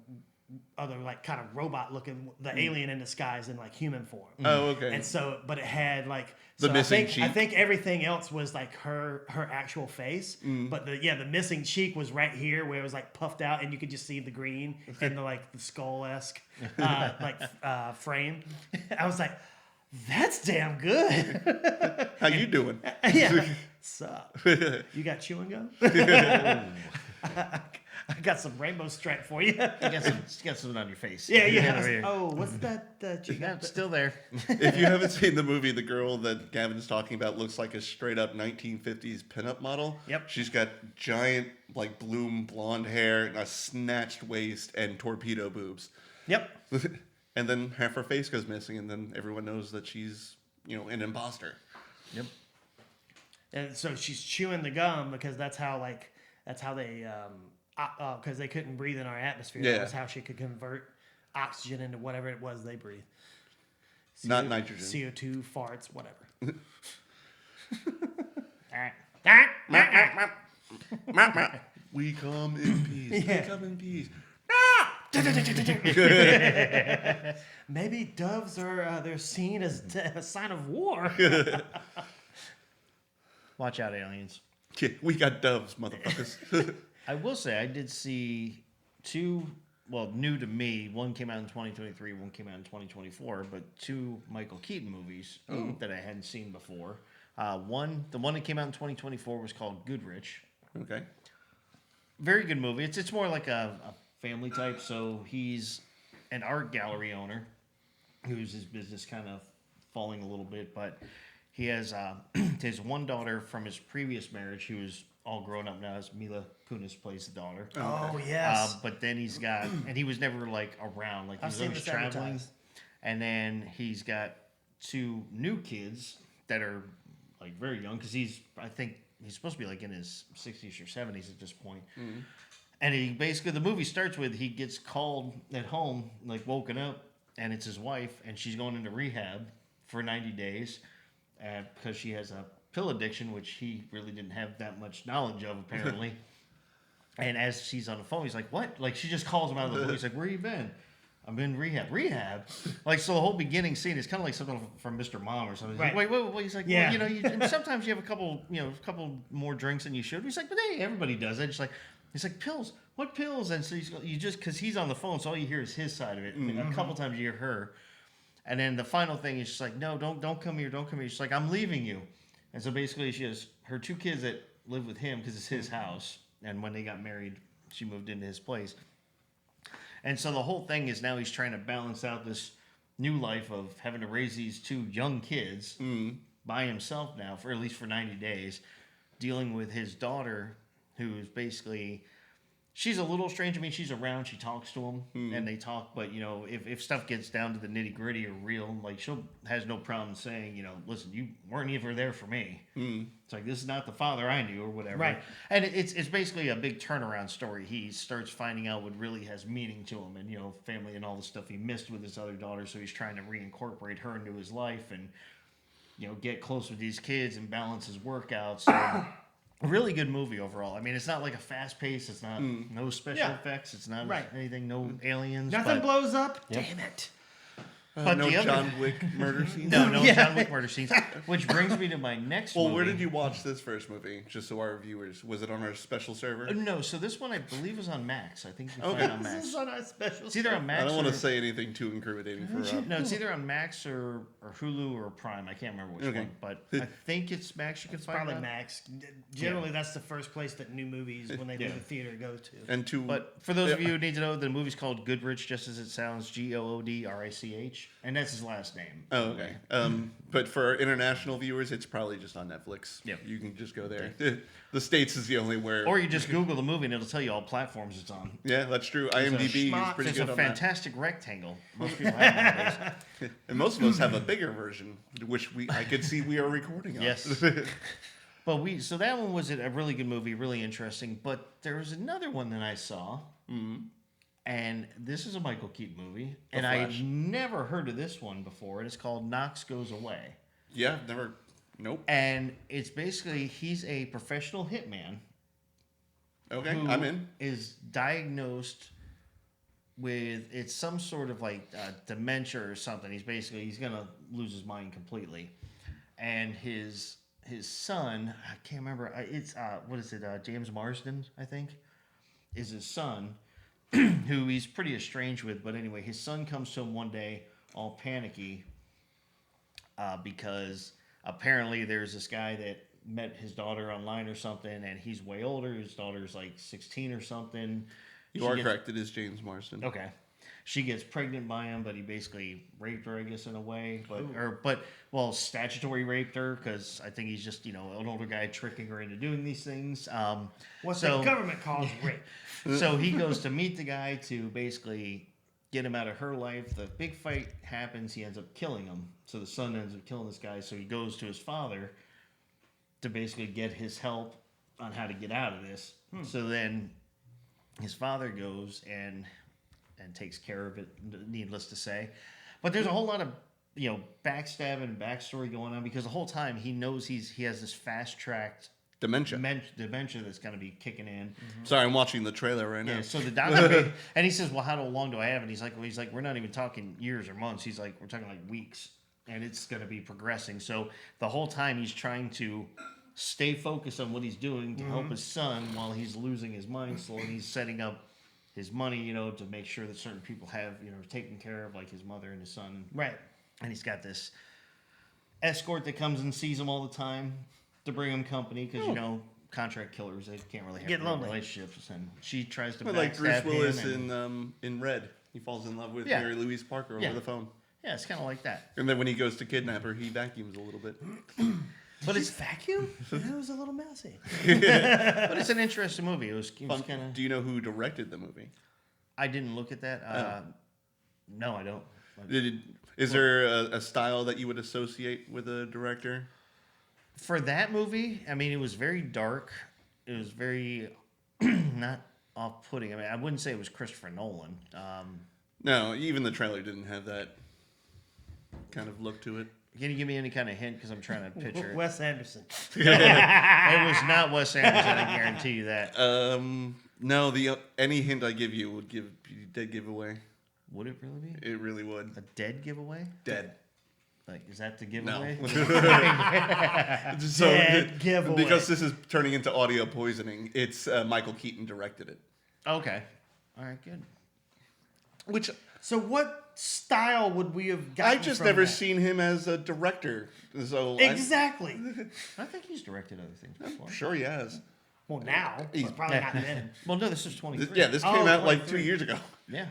other like kind of robot looking alien in disguise in like human form. Oh, okay. And so, but it had like The missing cheek. I think everything else was like her actual face, but the missing cheek was right here where it was like puffed out, and you could just see the green and the skull-esque frame. I was like, that's damn good. How you doing? Yeah. Sup? You got chewing gum? I got some rainbow stripe for you. You got something on your face. Yeah. Here. Oh, what's that you Yeah, got? it's still there. If you haven't seen the movie, the girl that Gavin's talking about looks like a straight up 1950s pinup model. Yep. She's got giant, like, bloom blonde hair, and a snatched waist, and torpedo boobs. Yep. And then half her face goes missing, and then everyone knows that she's, an imposter. Yep. And so she's chewing the gum because that's how they because they couldn't breathe in our atmosphere. Yeah. That's how she could convert oxygen into whatever it was they breathe. Not nitrogen. CO2, farts, whatever. We come in peace. Yeah. We come in peace. Maybe doves are they're seen as a sign of war. Watch out, aliens. Yeah, we got doves, motherfuckers. I will say I did see two, new to me. One came out in 2023, one came out in 2024, but two Michael Keaton movies that I hadn't seen before. The one that came out in 2024 was called Goodrich. Okay. Very good movie. It's more like a family type. So he's an art gallery owner who's his business kind of falling a little bit, but he has his one daughter from his previous marriage who is all grown up now. As Mila Kunis plays the daughter. Oh yes. But then he's got, and he was never like around, like he I've was seen always this traveling. advertised. And then he's got two new kids that are like very young because I think he's supposed to be like in his 60s or 70s at this point. Mm-hmm. And he basically, the movie starts with he gets called at home, like woken up, and it's his wife, and she's going into rehab for 90 days because she has a pill addiction, which he really didn't have that much knowledge of, apparently. And as she's on the phone, he's like, what? Like, she just calls him out of the blue. He's like, where you been? I'm in rehab. Rehab? Like, so the whole beginning scene is kind of like something from Mr. Mom or something. He's Right. like, wait. He's like, Yeah. well, and sometimes you have a couple more drinks than you should. He's like, but hey, everybody does it. He's like, pills? What pills? And so because he's on the phone, so all you hear is his side of it. Mm-hmm. A couple times you hear her. And then the final thing is just like, no, don't come here. Don't come here. She's like, I'm leaving you. And so basically she has her two kids that live with him because it's his house. And when they got married, she moved into his place. And so the whole thing is now he's trying to balance out this new life of having to raise these two young kids by himself now, for at least for 90 days, dealing with his daughter, who's basically, she's a little strange. I mean, she's around, she talks to him, and they talk, but, if stuff gets down to the nitty-gritty or real, like, has no problem saying, listen, you weren't ever there for me. It's like, this is not the father I knew or whatever. Right. And it's basically a big turnaround story. He starts finding out what really has meaning to him and, family and all the stuff he missed with his other daughter, so he's trying to reincorporate her into his life and, get close with these kids and balance his workouts. So, a really good movie overall. I mean, it's not like a fast pace. It's not no special effects. It's not anything. No aliens. Nothing blows up. Yep. Damn it. But no the other, John Wick murder scenes? no Yeah. John Wick murder scenes. Which brings me to my next Well, movie. where did you watch this first movie? Just so our viewers, was it on our special server? No, so this one I believe is on Max. I think you can Okay. find it on This Max. is on our special. It's either on Max I don't want or, to say anything too incriminating for no, it's either on Max or Hulu or Prime. I can't remember which Okay. one, but I think it's Max. You can find Probably that. Max. Generally, that's the first place that new movies, when they leave Yeah. the theater, go to. and two. But for those of you who need to know, the movie's called Goodrich, just as it sounds, Goodrich. H, and that's his last name. Oh, okay. But for international viewers, it's probably just on Netflix. Yep. You can just go there. The States is the only where. Or you just Google the movie and it'll tell you all platforms it's on. Yeah, that's true. IMDb is schmuck. pretty It's good a on that. fantastic rectangle. Most people have nowadays. And most of us have a bigger version, which I could see we are recording on. Yes. But so that one was a really good movie, really interesting. But there was another one that I saw, and this is a Michael Keaton movie, and I Flash. had never heard of this one before. And it's called Knox Goes Away, Yeah, never. Nope. and it's basically he's a professional hitman. Okay, who I'm in. Is diagnosed with it's some sort of like dementia or something. He's gonna lose his mind completely, and his son, I can't remember. It's what is it? James Marsden, I think, is his son, who he's pretty estranged with. But anyway, his son comes to him one day, all panicky, because apparently there's this guy that met his daughter online or something, and he's way older. His daughter's like 16 or something. You are correct. It is James Marsden. Okay. She gets pregnant by him, but he basically raped her, I guess, in a way. But statutory raped her because I think he's just, an older guy tricking her into doing these things. What the government calls rape. So he goes to meet the guy to basically get him out of her life. The big fight happens. He ends up killing him. So the son ends up killing this guy. So he goes to his father to basically get his help on how to get out of this. So then his father goes and takes care of it, needless to say. But there's a whole lot of, backstabbing and backstory going on because the whole time he knows he has this fast-tracked Dementia. dementia that's going to be kicking in. Sorry, I'm watching the trailer right now. Yeah, so the doctor, and he says, well, how long do I have? And he's like, we're not even talking years or months. He's like, we're talking like weeks, and it's going to be progressing. So the whole time he's trying to stay focused on what he's doing to help his son while he's losing his mind slowly. He's setting up his money, to make sure that certain people have, taken care of, like his mother and his son. Right. And he's got this escort that comes and sees him all the time to bring him company because, contract killers, they can't really have Get real lonely. relationships. And she tries to But like Bruce backstab Willis him. in Red. He falls in love with Yeah. Mary Louise Parker over the phone. Yeah, it's kind of like that. And then when he goes to kidnap her, he vacuums a little bit. But it's vacuum? That was a little messy. but it's an interesting movie. It was kind of. Do you know who directed the movie? I didn't look at that. No, I don't. Is there a style that you would associate with a director? For that movie, I mean, it was very dark. It was very not off-putting. I mean, I wouldn't say it was Christopher Nolan. No, even the trailer didn't have that kind of look to it. Can you give me any kind of hint? Because I'm trying to picture it. Wes Anderson. It was not Wes Anderson. I guarantee you that. No, any hint I give you would be a dead giveaway. Would it really be It really would. a dead giveaway? Dead. Like, is that the No. giveaway? So, Dead giveaway. because this is turning into audio poisoning, it's Michael Keaton directed it. Okay. All right. Good. Which So what style would we have gotten I've just from never that? seen him as a director. So Exactly. I think he's directed other things before. I'm sure he has. Well, now. He's- But probably not then. Well, no, this is 23. Yeah, this Oh, came out like 2 23. years ago. Yeah.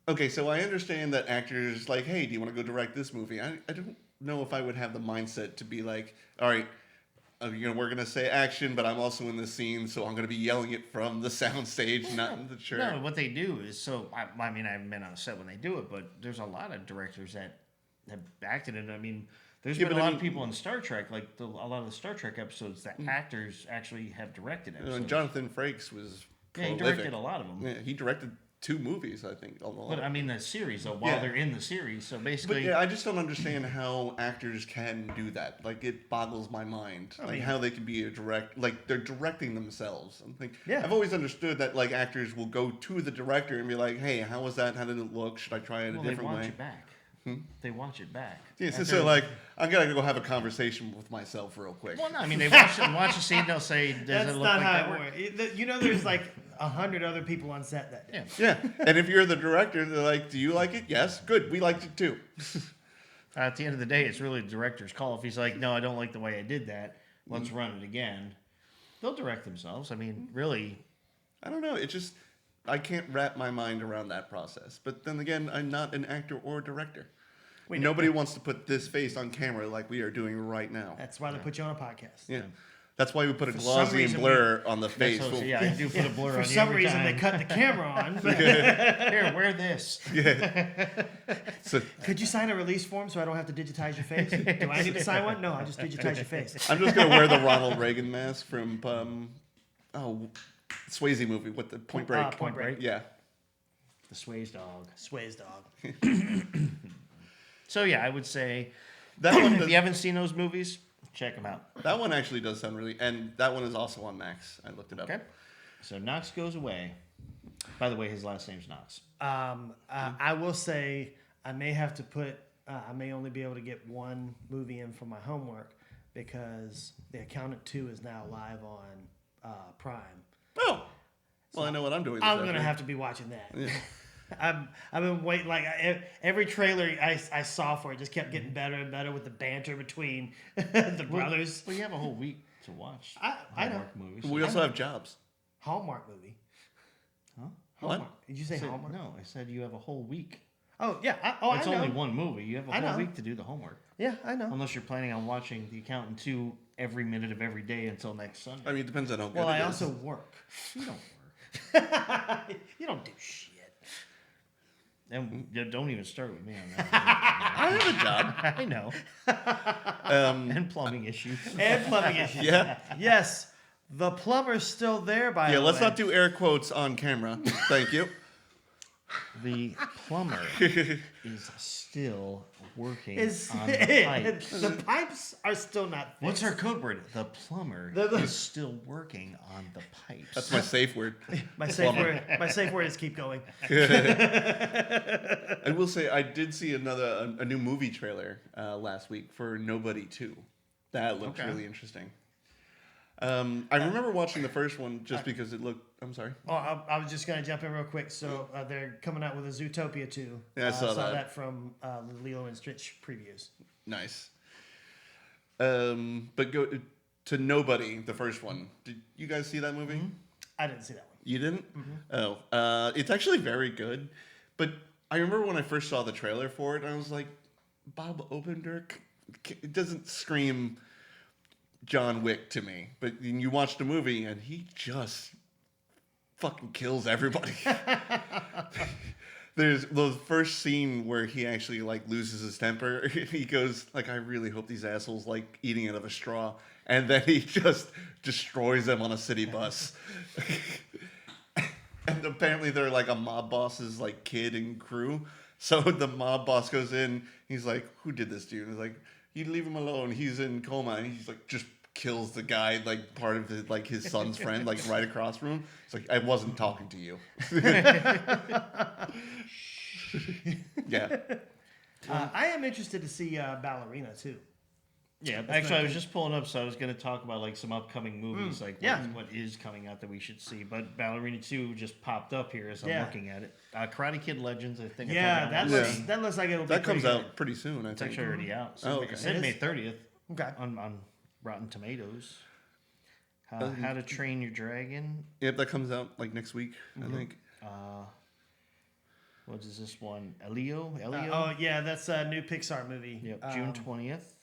Okay, so I understand that actors like, hey, do you want to go direct this movie? I don't know if I would have the mindset to be like, all right, we're gonna say action, but I'm also in the scene, so I'm gonna be yelling it from the soundstage, not in the chair. No, what they do is I mean, I haven't been on a set when they do it, but there's a lot of directors that have acted in it. I mean, there's Yeah, been a but I lot of mean- people in Star Trek, like a lot of the Star Trek episodes that actors actually have directed episodes. And Jonathan Frakes was Yeah, he prolific. directed a lot of them. Yeah, he directed 2 movies, I think. But I mean, the series, though, while Yeah. they're in the series. So But basically, yeah, I just don't understand how actors can do that. Like, it boggles my mind. Like, how they can be they're directing themselves. I'm like, Yeah. I've always understood that, like, actors will go to the director and be like, hey, how was that? How did it look? Should I try it a they different watch way? it back. They watch it back. Yeah, so, After- like, I gotta go have a conversation with myself real quick. Well, no, I mean, they watch the scene, they'll say, does That's it look not like how that? it works. There's like 100 other people on set that day. Yeah. Yeah, and if you're the director, they're like, do you like it? Yes, good, we liked it too. At the end of the day, it's really the director's call. If he's like, no, I don't like the way I did that, let's run it again. They'll direct themselves. I mean, really. I don't know, it just, I can't wrap my mind around that process. But then again, I'm not an actor or director. Nobody wants to put this face on camera like we are doing right now. That's why they put you on a podcast. Yeah. That's why we put a some Gaussian reason blur on the That's face. also- yeah, I do put a blur For on you some every reason, time. they cut the camera on. But Here, wear this. So could you sign a release form so I don't have to digitize your face? Do I need to sign one? No, I'll just digitize your face. I'm just gonna wear the Ronald Reagan mask from Swayze movie with the Point Break. Point Break. Yeah. The Swayze dog. Sway's dog. So yeah, I would say That one if does, you haven't seen those movies, check them out. that one actually does sound really, and that one is also on Max. I looked it up. Okay. So Knox goes away. By the way, his last name's Knox. I will say I may have to put. I may only be able to get one movie in for my homework because The Accountant 2 is now live on Prime. Oh. Well, I know what I'm doing. I'm gonna have to be watching that. Yeah. I've been waiting. Like every trailer I saw for it just kept getting better and better with the banter between the brothers. Well, you have a whole week to watch. I know. Hallmark movies. We also have jobs. Hallmark movie. Huh? What? Hallmark. Did you say I said- Hallmark? No, I said you have a whole week. Oh yeah. It's I know. only one movie. You have a I whole know. week to do the homework. Yeah, I know. Unless you're planning on watching The Accountant 2 every minute of every day until next Sunday. I mean, it depends on how good Well, it I is. also work. You don't work. You don't do shit. And you don't even start with me on that. I have a job. I know. And plumbing issues. And plumbing issues. Yeah. Yes, the plumber's still there. By Yeah, the let's way. not do air quotes on camera. Thank you. The plumber is still working on the pipes. The pipes are still not fixed. What's our code word? The plumber The- is still working on the pipes. That's my safe word. My safe word? My safe word is keep going. I will say I did see a new movie trailer last week for Nobody 2. That looked Okay. really interesting. I remember watching the first one just because it looked. I'm sorry. Oh, I was just gonna jump in real quick. So they're coming out with a Zootopia 2. Yeah, I saw that. that from the Lilo and Stitch previews. Nice. But go to Nobody, the first one. Did you guys see that movie? I didn't see that one. You didn't? Oh, it's actually very good. But I remember when I first saw the trailer for it, I was like, Bob Odenkirk. It doesn't scream John Wick to me. But then you watch the movie and he just fucking kills everybody. There's the first scene where he actually like loses his temper. He goes like, "I really hope these assholes like eating out of a straw," and then he just destroys them on a city bus. And apparently they're like a mob boss's like kid and crew. So the mob boss goes in. He's like, "Who did this to you?" And he's like, "You leave him alone. He's in coma." And he's like, just kills the guy, like part of the, like his son's friend, like right across from him. It's like, I wasn't talking to you. Yeah. I am interested to see Ballerina too. Yeah, actually, I was just pulling up, so I was going to talk about like some upcoming movies, like yeah. what is coming out that we should see. But Ballerina 2 just popped up here as I'm Yeah. looking at it. Karate Kid Legends, I think. Yeah, that that looks like it'll be That comes pretty good. out pretty soon, I it's think. actually already out. Oh, okay. It said It May is? 30th Okay. on Rotten Tomatoes. How to Train Your Dragon. Yep, that comes out like next week, I think. What is this one? Elio? Oh yeah, that's a new Pixar movie. Yep, June 20th.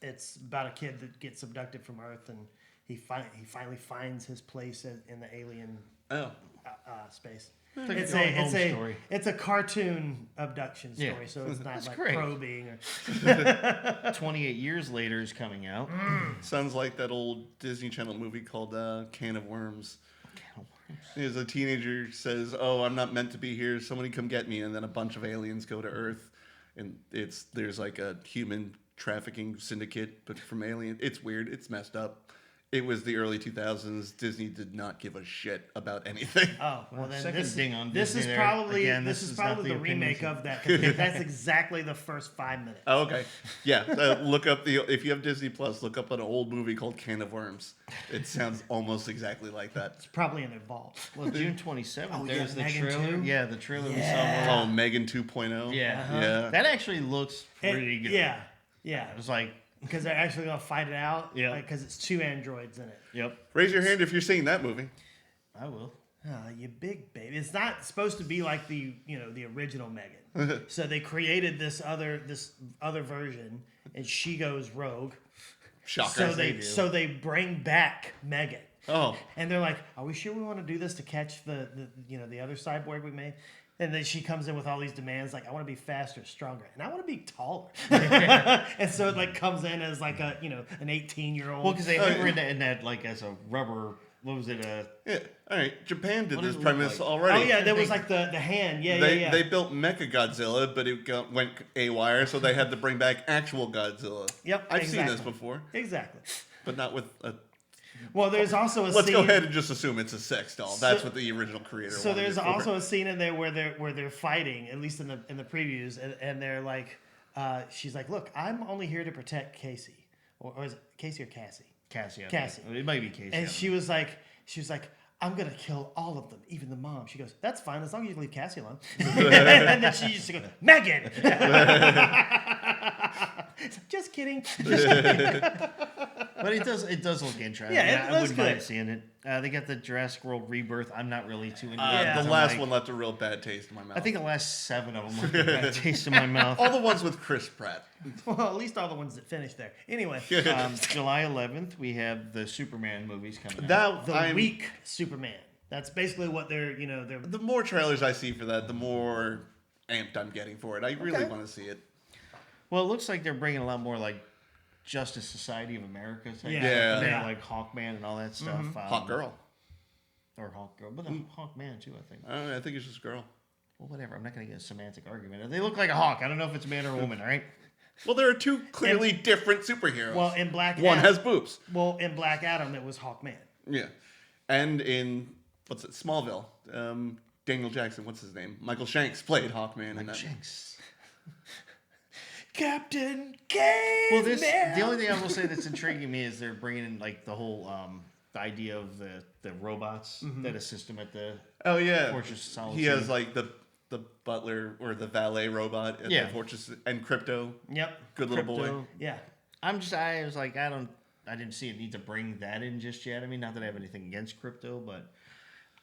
It's about a kid that gets abducted from Earth, and he finally finds his place in the alien Oh. space. It's like It's a going home a story. it's a cartoon abduction story, Yeah. so it's not That's like great. probing. Or, 28 years later is coming out. Sounds like that old Disney Channel movie called Can of Worms. As a teenager says, "Oh, I'm not meant to be here. Somebody come get me," and then a bunch of aliens go to Earth, and there's like a human trafficking syndicate, but from alien. It's weird. It's messed up. It was the early 2000s. Disney did not give a shit about anything. oh well, then second this, ding on this Disney is there. probably Again, this this is is not probably the the remake opinions of that. 'Cause that's exactly the first 5 minutes. Oh, okay. Yeah. Look up if you have Disney Plus, look up an old movie called Can of Worms. It sounds almost exactly like that. It's probably in their vault. Well, June 27th, Oh, yeah, there's the Megan trailer. 2? Yeah, the trailer Yeah. we saw. Oh, Megan 2.0. Yeah. Yeah. That actually looks pretty good. Yeah, It was like, because they're actually gonna fight it out. Yeah. because it's 2 androids in it. yep, Raise your hand if you're seeing that movie. I will. You big baby. It's not supposed to be like the original Megan. So they created this other version, and she goes rogue. Shocker. So they bring back Megan. Oh. And they're like, "Are we sure we want to do this to catch the other cyborg we made?" And then she comes in with all these demands, like, "I want to be faster, stronger, and I want to be taller." And so it like comes in as like an 18-year-old. Well, because they were in that like as a rubber. What was it? Yeah. All right. Japan did What this did it look premise like? already. Oh yeah, there was like the hand. Yeah, They built Mecha Godzilla, but it went AWire, so they had to bring back actual Godzilla. Yep, I've seen this exactly. before, Exactly. but not with a. Well, there's also a Let's scene. go ahead and just assume it's a sex doll. That's what the original creator. So wanted there's it for. also a scene in there where they're fighting, at least in the previews, and they're like, she's like, "Look, I'm only here to protect Casey, or is it Casey or Cassie? Cassie. I Cassie. think. It might be Cassie. And she was like, "I'm gonna kill all of them, even the mom." She goes, "That's fine, as long as you leave Cassie alone." And then she used to go, "Megan." Just kidding. But it does look interesting. Yeah, it I looks wouldn't mind good. seeing it. They got the Jurassic World Rebirth. I'm not really too into Yeah. it. The I'm last like- one left a real bad taste in my mouth. I think the last 7 of them left a bad taste in my mouth. all the ones with Chris Pratt. Well, at least all the ones that finished there. Anyway, July 11th, we have the Superman movies coming out. the weak Superman. That's basically what they're. The more trailers I see for that, the more amped I'm getting for it. I really Okay. want to see it. Well, it looks like they're bringing a lot more like Justice Society of America type Yeah. stuff. Yeah. They're Yeah. like Hawkman and all that stuff. Hot girl. Or Hawk Girl. But the Hawkman, too, I think. I think it's just girl. Well, whatever. I'm not going to get a semantic argument. They look like a hawk. I don't know if it's a man or a woman, all right? Well, there are two clearly different superheroes. Well, in Black one Adam, has boobs. Well, in Black Adam, it was Hawkman. Yeah, and in Smallville, Daniel Jackson, what's his name? Michael Shanks played Hawkman in that. Jinx. Captain Caveman. Well, the only thing I will say that's intriguing me is they're bringing in like the whole the idea of the robots that assist him at the Oh yeah, Fortress of Solitude. he has like the butler or the valet robot at Yeah. the Fortress and Crypto. Yep. Good little boy. Crypto. Yeah. I was like, I didn't see a need to bring that in just yet. I mean, not that I have anything against crypto, but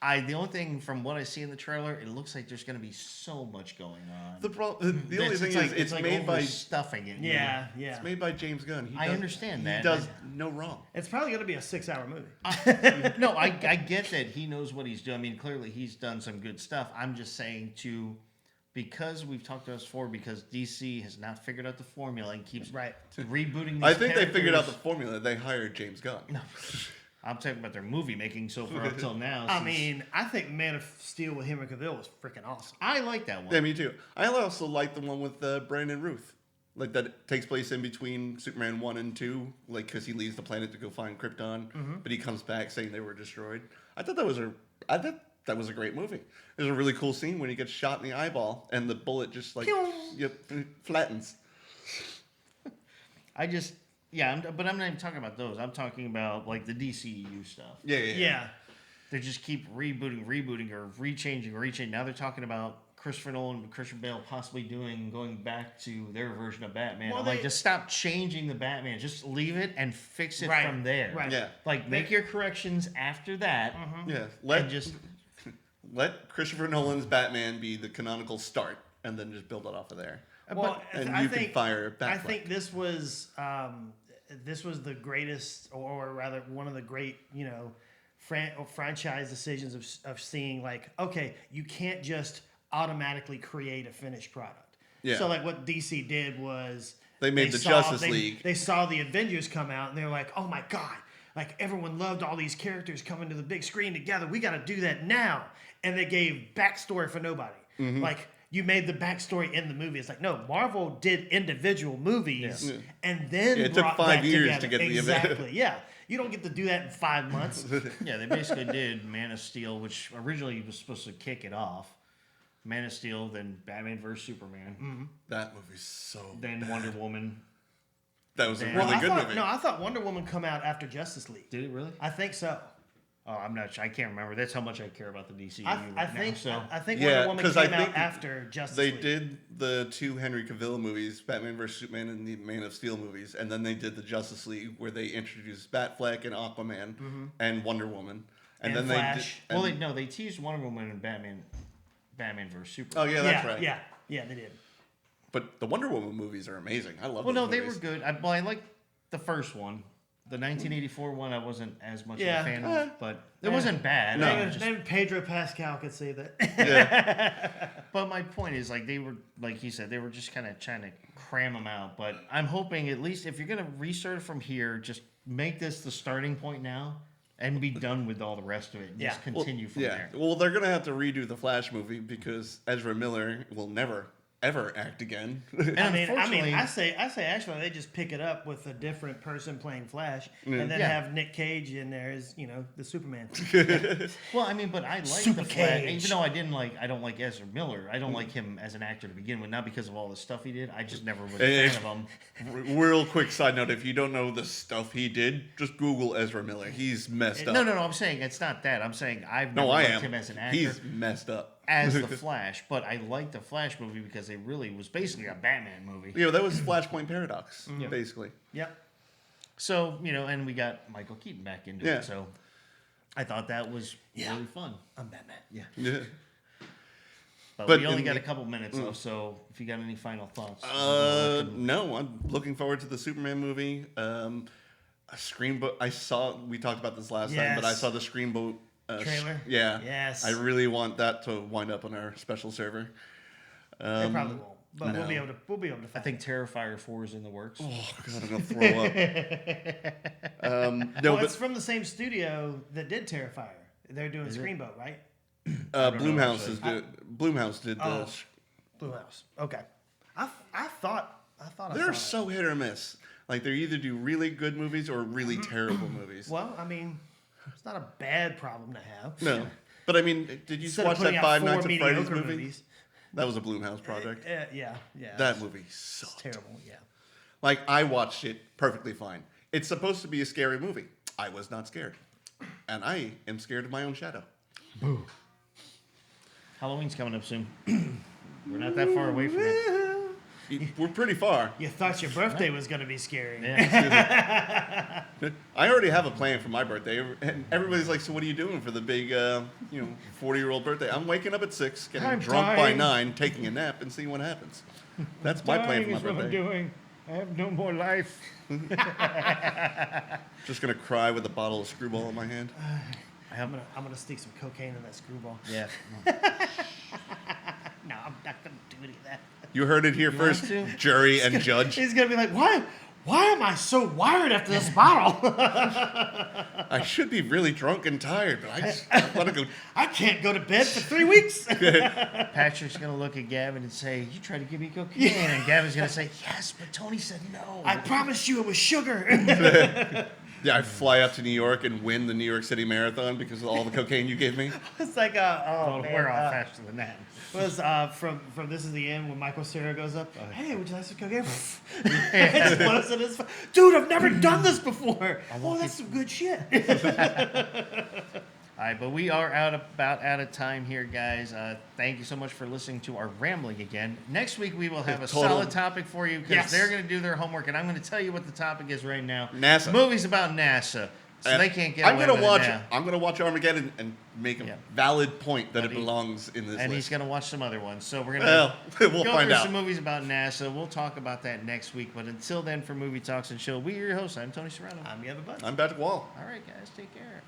the only thing from what I see in the trailer, it looks like there's going to be so much going on. The only thing is, it's like made by stuffing it. you know? Yeah. Yeah. it's made by James Gunn. I understand that. He does no wrong. It's probably going to be a 6-hour movie. No, I get that he knows what he's doing. I mean, clearly he's done some good stuff. I'm just saying because we've talked to us before, because DC has not figured out the formula and keeps Right. rebooting these I think they figured out the characters. formula. They hired James Gunn. No. I'm talking about their movie making so far up till now. I since- mean, I think Man of Steel with Henry Cavill was freaking awesome. I like that one. Yeah, me too. I also like the one with Brandon Ruth. Like that it takes place in between Superman 1 and 2, like because he leaves the planet to go find Krypton, but he comes back saying they were destroyed. I thought that was a great movie. There's a really cool scene when he gets shot in the eyeball and the bullet just like flattens. But I'm not even talking about those. I'm talking about like the DCEU stuff. Yeah. They just keep rebooting or rechanging. Now they're talking about Christopher Nolan and Christian Bale possibly going back to their version of Batman. Well, I'm like, just stop changing the Batman. Just leave it and fix it Right, from there. right. Yeah. Like, make your corrections after that. Yeah. Let Christopher Nolan's Batman be the canonical start, and then just build it off of there. Well, And I you think, can fire Batfleck. I think this was the greatest, or rather, one of the great, franchise decisions of seeing like, okay, you can't just automatically create a finished product. Yeah. So like what DC did was They made the Justice League. They saw the Avengers come out and they're like, oh my God, like everyone loved all these characters coming to the big screen together. We got to do that now. And they gave backstory for nobody. Mm-hmm. Like you made the backstory in the movie. It's like, no, Marvel did individual movies and then Yeah, it took brought 5 that years together. to get the event. Exactly. Yeah. You don't get to do that in 5 months. Yeah, they basically did Man of Steel, which originally was supposed to kick it off. Man of Steel, then Batman vs. Superman, That movie's so then bad. Wonder Woman. That was a Well, really good movie. No, I thought Wonder Woman come out after Justice League. Did it really? I think so. Oh, I'm not sure. I can't remember. That's how much I care about the DCU I right think now. So I think Yeah, Wonder Woman 'cause I came out think after Justice They League. did the 2 Henry Cavill movies, Batman vs. Superman and the Man of Steel movies, and then they did the Justice League where they introduced Batfleck and Aquaman and Wonder Woman. And then Flash. they did, Well, they teased Wonder Woman and Batman vs oh Superman. yeah, that's right. Yeah, they did. But the Wonder Woman movies are amazing. I love. Well, no, those they movies. were good. I liked the first one. The 1984 one, I wasn't as much Yeah. of a fan of, but it wasn't bad. No. I just- Even Pedro Pascal could say that. Yeah. But my point is, like, they were, like you said, they were just kind of trying to cram them out. But I'm hoping, at least, if you're going to restart from here, just make this the starting point now and be done with all the rest of it. And just Yeah. continue from there. Well, they're gonna have to redo the Flash movie because Ezra Miller will never ever act again. And unfortunately, I say actually they just pick it up with a different person playing Flash, and then Yeah. have Nick Cage in there as the Superman. well, I mean, but I like Super the Flash, Cage. even though I don't like Ezra Miller. I don't like him as an actor to begin with, not because of all the stuff he did. I just never was a fan of him. Real quick side note: if you don't know the stuff he did, just Google Ezra Miller. He's messed up. No, I'm saying it's not that. I'm saying I've never No, I liked am. him as an actor. He's messed up. As the Flash, but I liked the Flash movie because it really was basically a Batman movie. That was Flashpoint Paradox, basically. Yep. So, and we got Michael Keaton back into Yeah. it. So I thought that was really fun. I'm Batman. Yeah. Yeah. But But we only in got the- a couple minutes left, so if you got any final thoughts. No, I'm looking forward to the Superman movie. A Screenboat. We talked about this last time, but I Yes. saw the Screenboat Trailer? Yeah. Yes. I really want that to wind up on our special server. They probably won't, but no. we'll be able to. I Find think Terrifier 4 is in the works. Oh God, I'm gonna throw up. No, well, it's but from the same studio that did Terrifier. They're doing Screenboat, right? Bloomhouse Bloomhouse did Oh. the. Blue House. Okay. I thought I They're saw so hit or miss. Like they either do really good movies or really terrible movies. that. Well, I mean, it's not a bad problem to have. No, but I mean, did you Instead of watch putting that out Five 4 Nights at Freddy's mediocre movie? movies. That was a Bloomhouse project. Yeah. That movie It's sucked. terrible. Yeah. Like I watched it perfectly fine. It's supposed to be a scary movie. I was not scared, and I am scared of my own shadow. Halloween's coming up soon. We're not that far away from it. We're pretty far. You thought your birthday was going to be scary. Yeah. I already have a plan for my birthday, and everybody's like, "So what are you doing for the big, 40-year-old birthday?" I'm waking up at 6, getting I'm drunk by dying. 9, taking a nap, and seeing what happens. That's my plan for my birthday. doing. I have no more life. Just gonna cry with a bottle of Screwball in my hand. I'm gonna stick some cocaine in that screwball. Yeah. No, I'm not gonna do any of that. You heard it here first, to? jury and judge. He's gonna be like, why am I so wired after this bottle? I should be really drunk and tired, but I just want to go. I can't go to bed for 3 weeks. Patrick's going to look at Gavin and say, "You tried to give me cocaine." And Gavin's going to say, "Yes, but Tony said no." I promised you it was sugar. Yeah, I fly up to New York and win the New York City Marathon because of all the cocaine you gave me. It's like Well, we're off faster than that. was from This Is the End when Michael Cera goes up. Hey, would you like some cocaine? Explodes in his fa- Dude, I've never done this before. Oh, that's some good shit. All right, but we are about out of time here, guys. Thank you so much for listening to our rambling again. Next week, we will have a Total. solid topic for you because Yes. they're going to do their homework, and I'm going to tell you what the topic is right now. NASA. Movies about NASA. So And they can't get I'm away gonna with watch. it now. I'm gonna watch Armageddon and make a Yeah. valid point that But it he- belongs in this And he's list. going to watch some other ones. So we're going Well, to we'll go find through out. some movies about NASA. We'll talk about that next week. But until then, for Movie Talks and Chill, we are your hosts. I'm Tony Serrano. I'm Gavin Butts. I'm Patrick Wall. All right, guys, take care.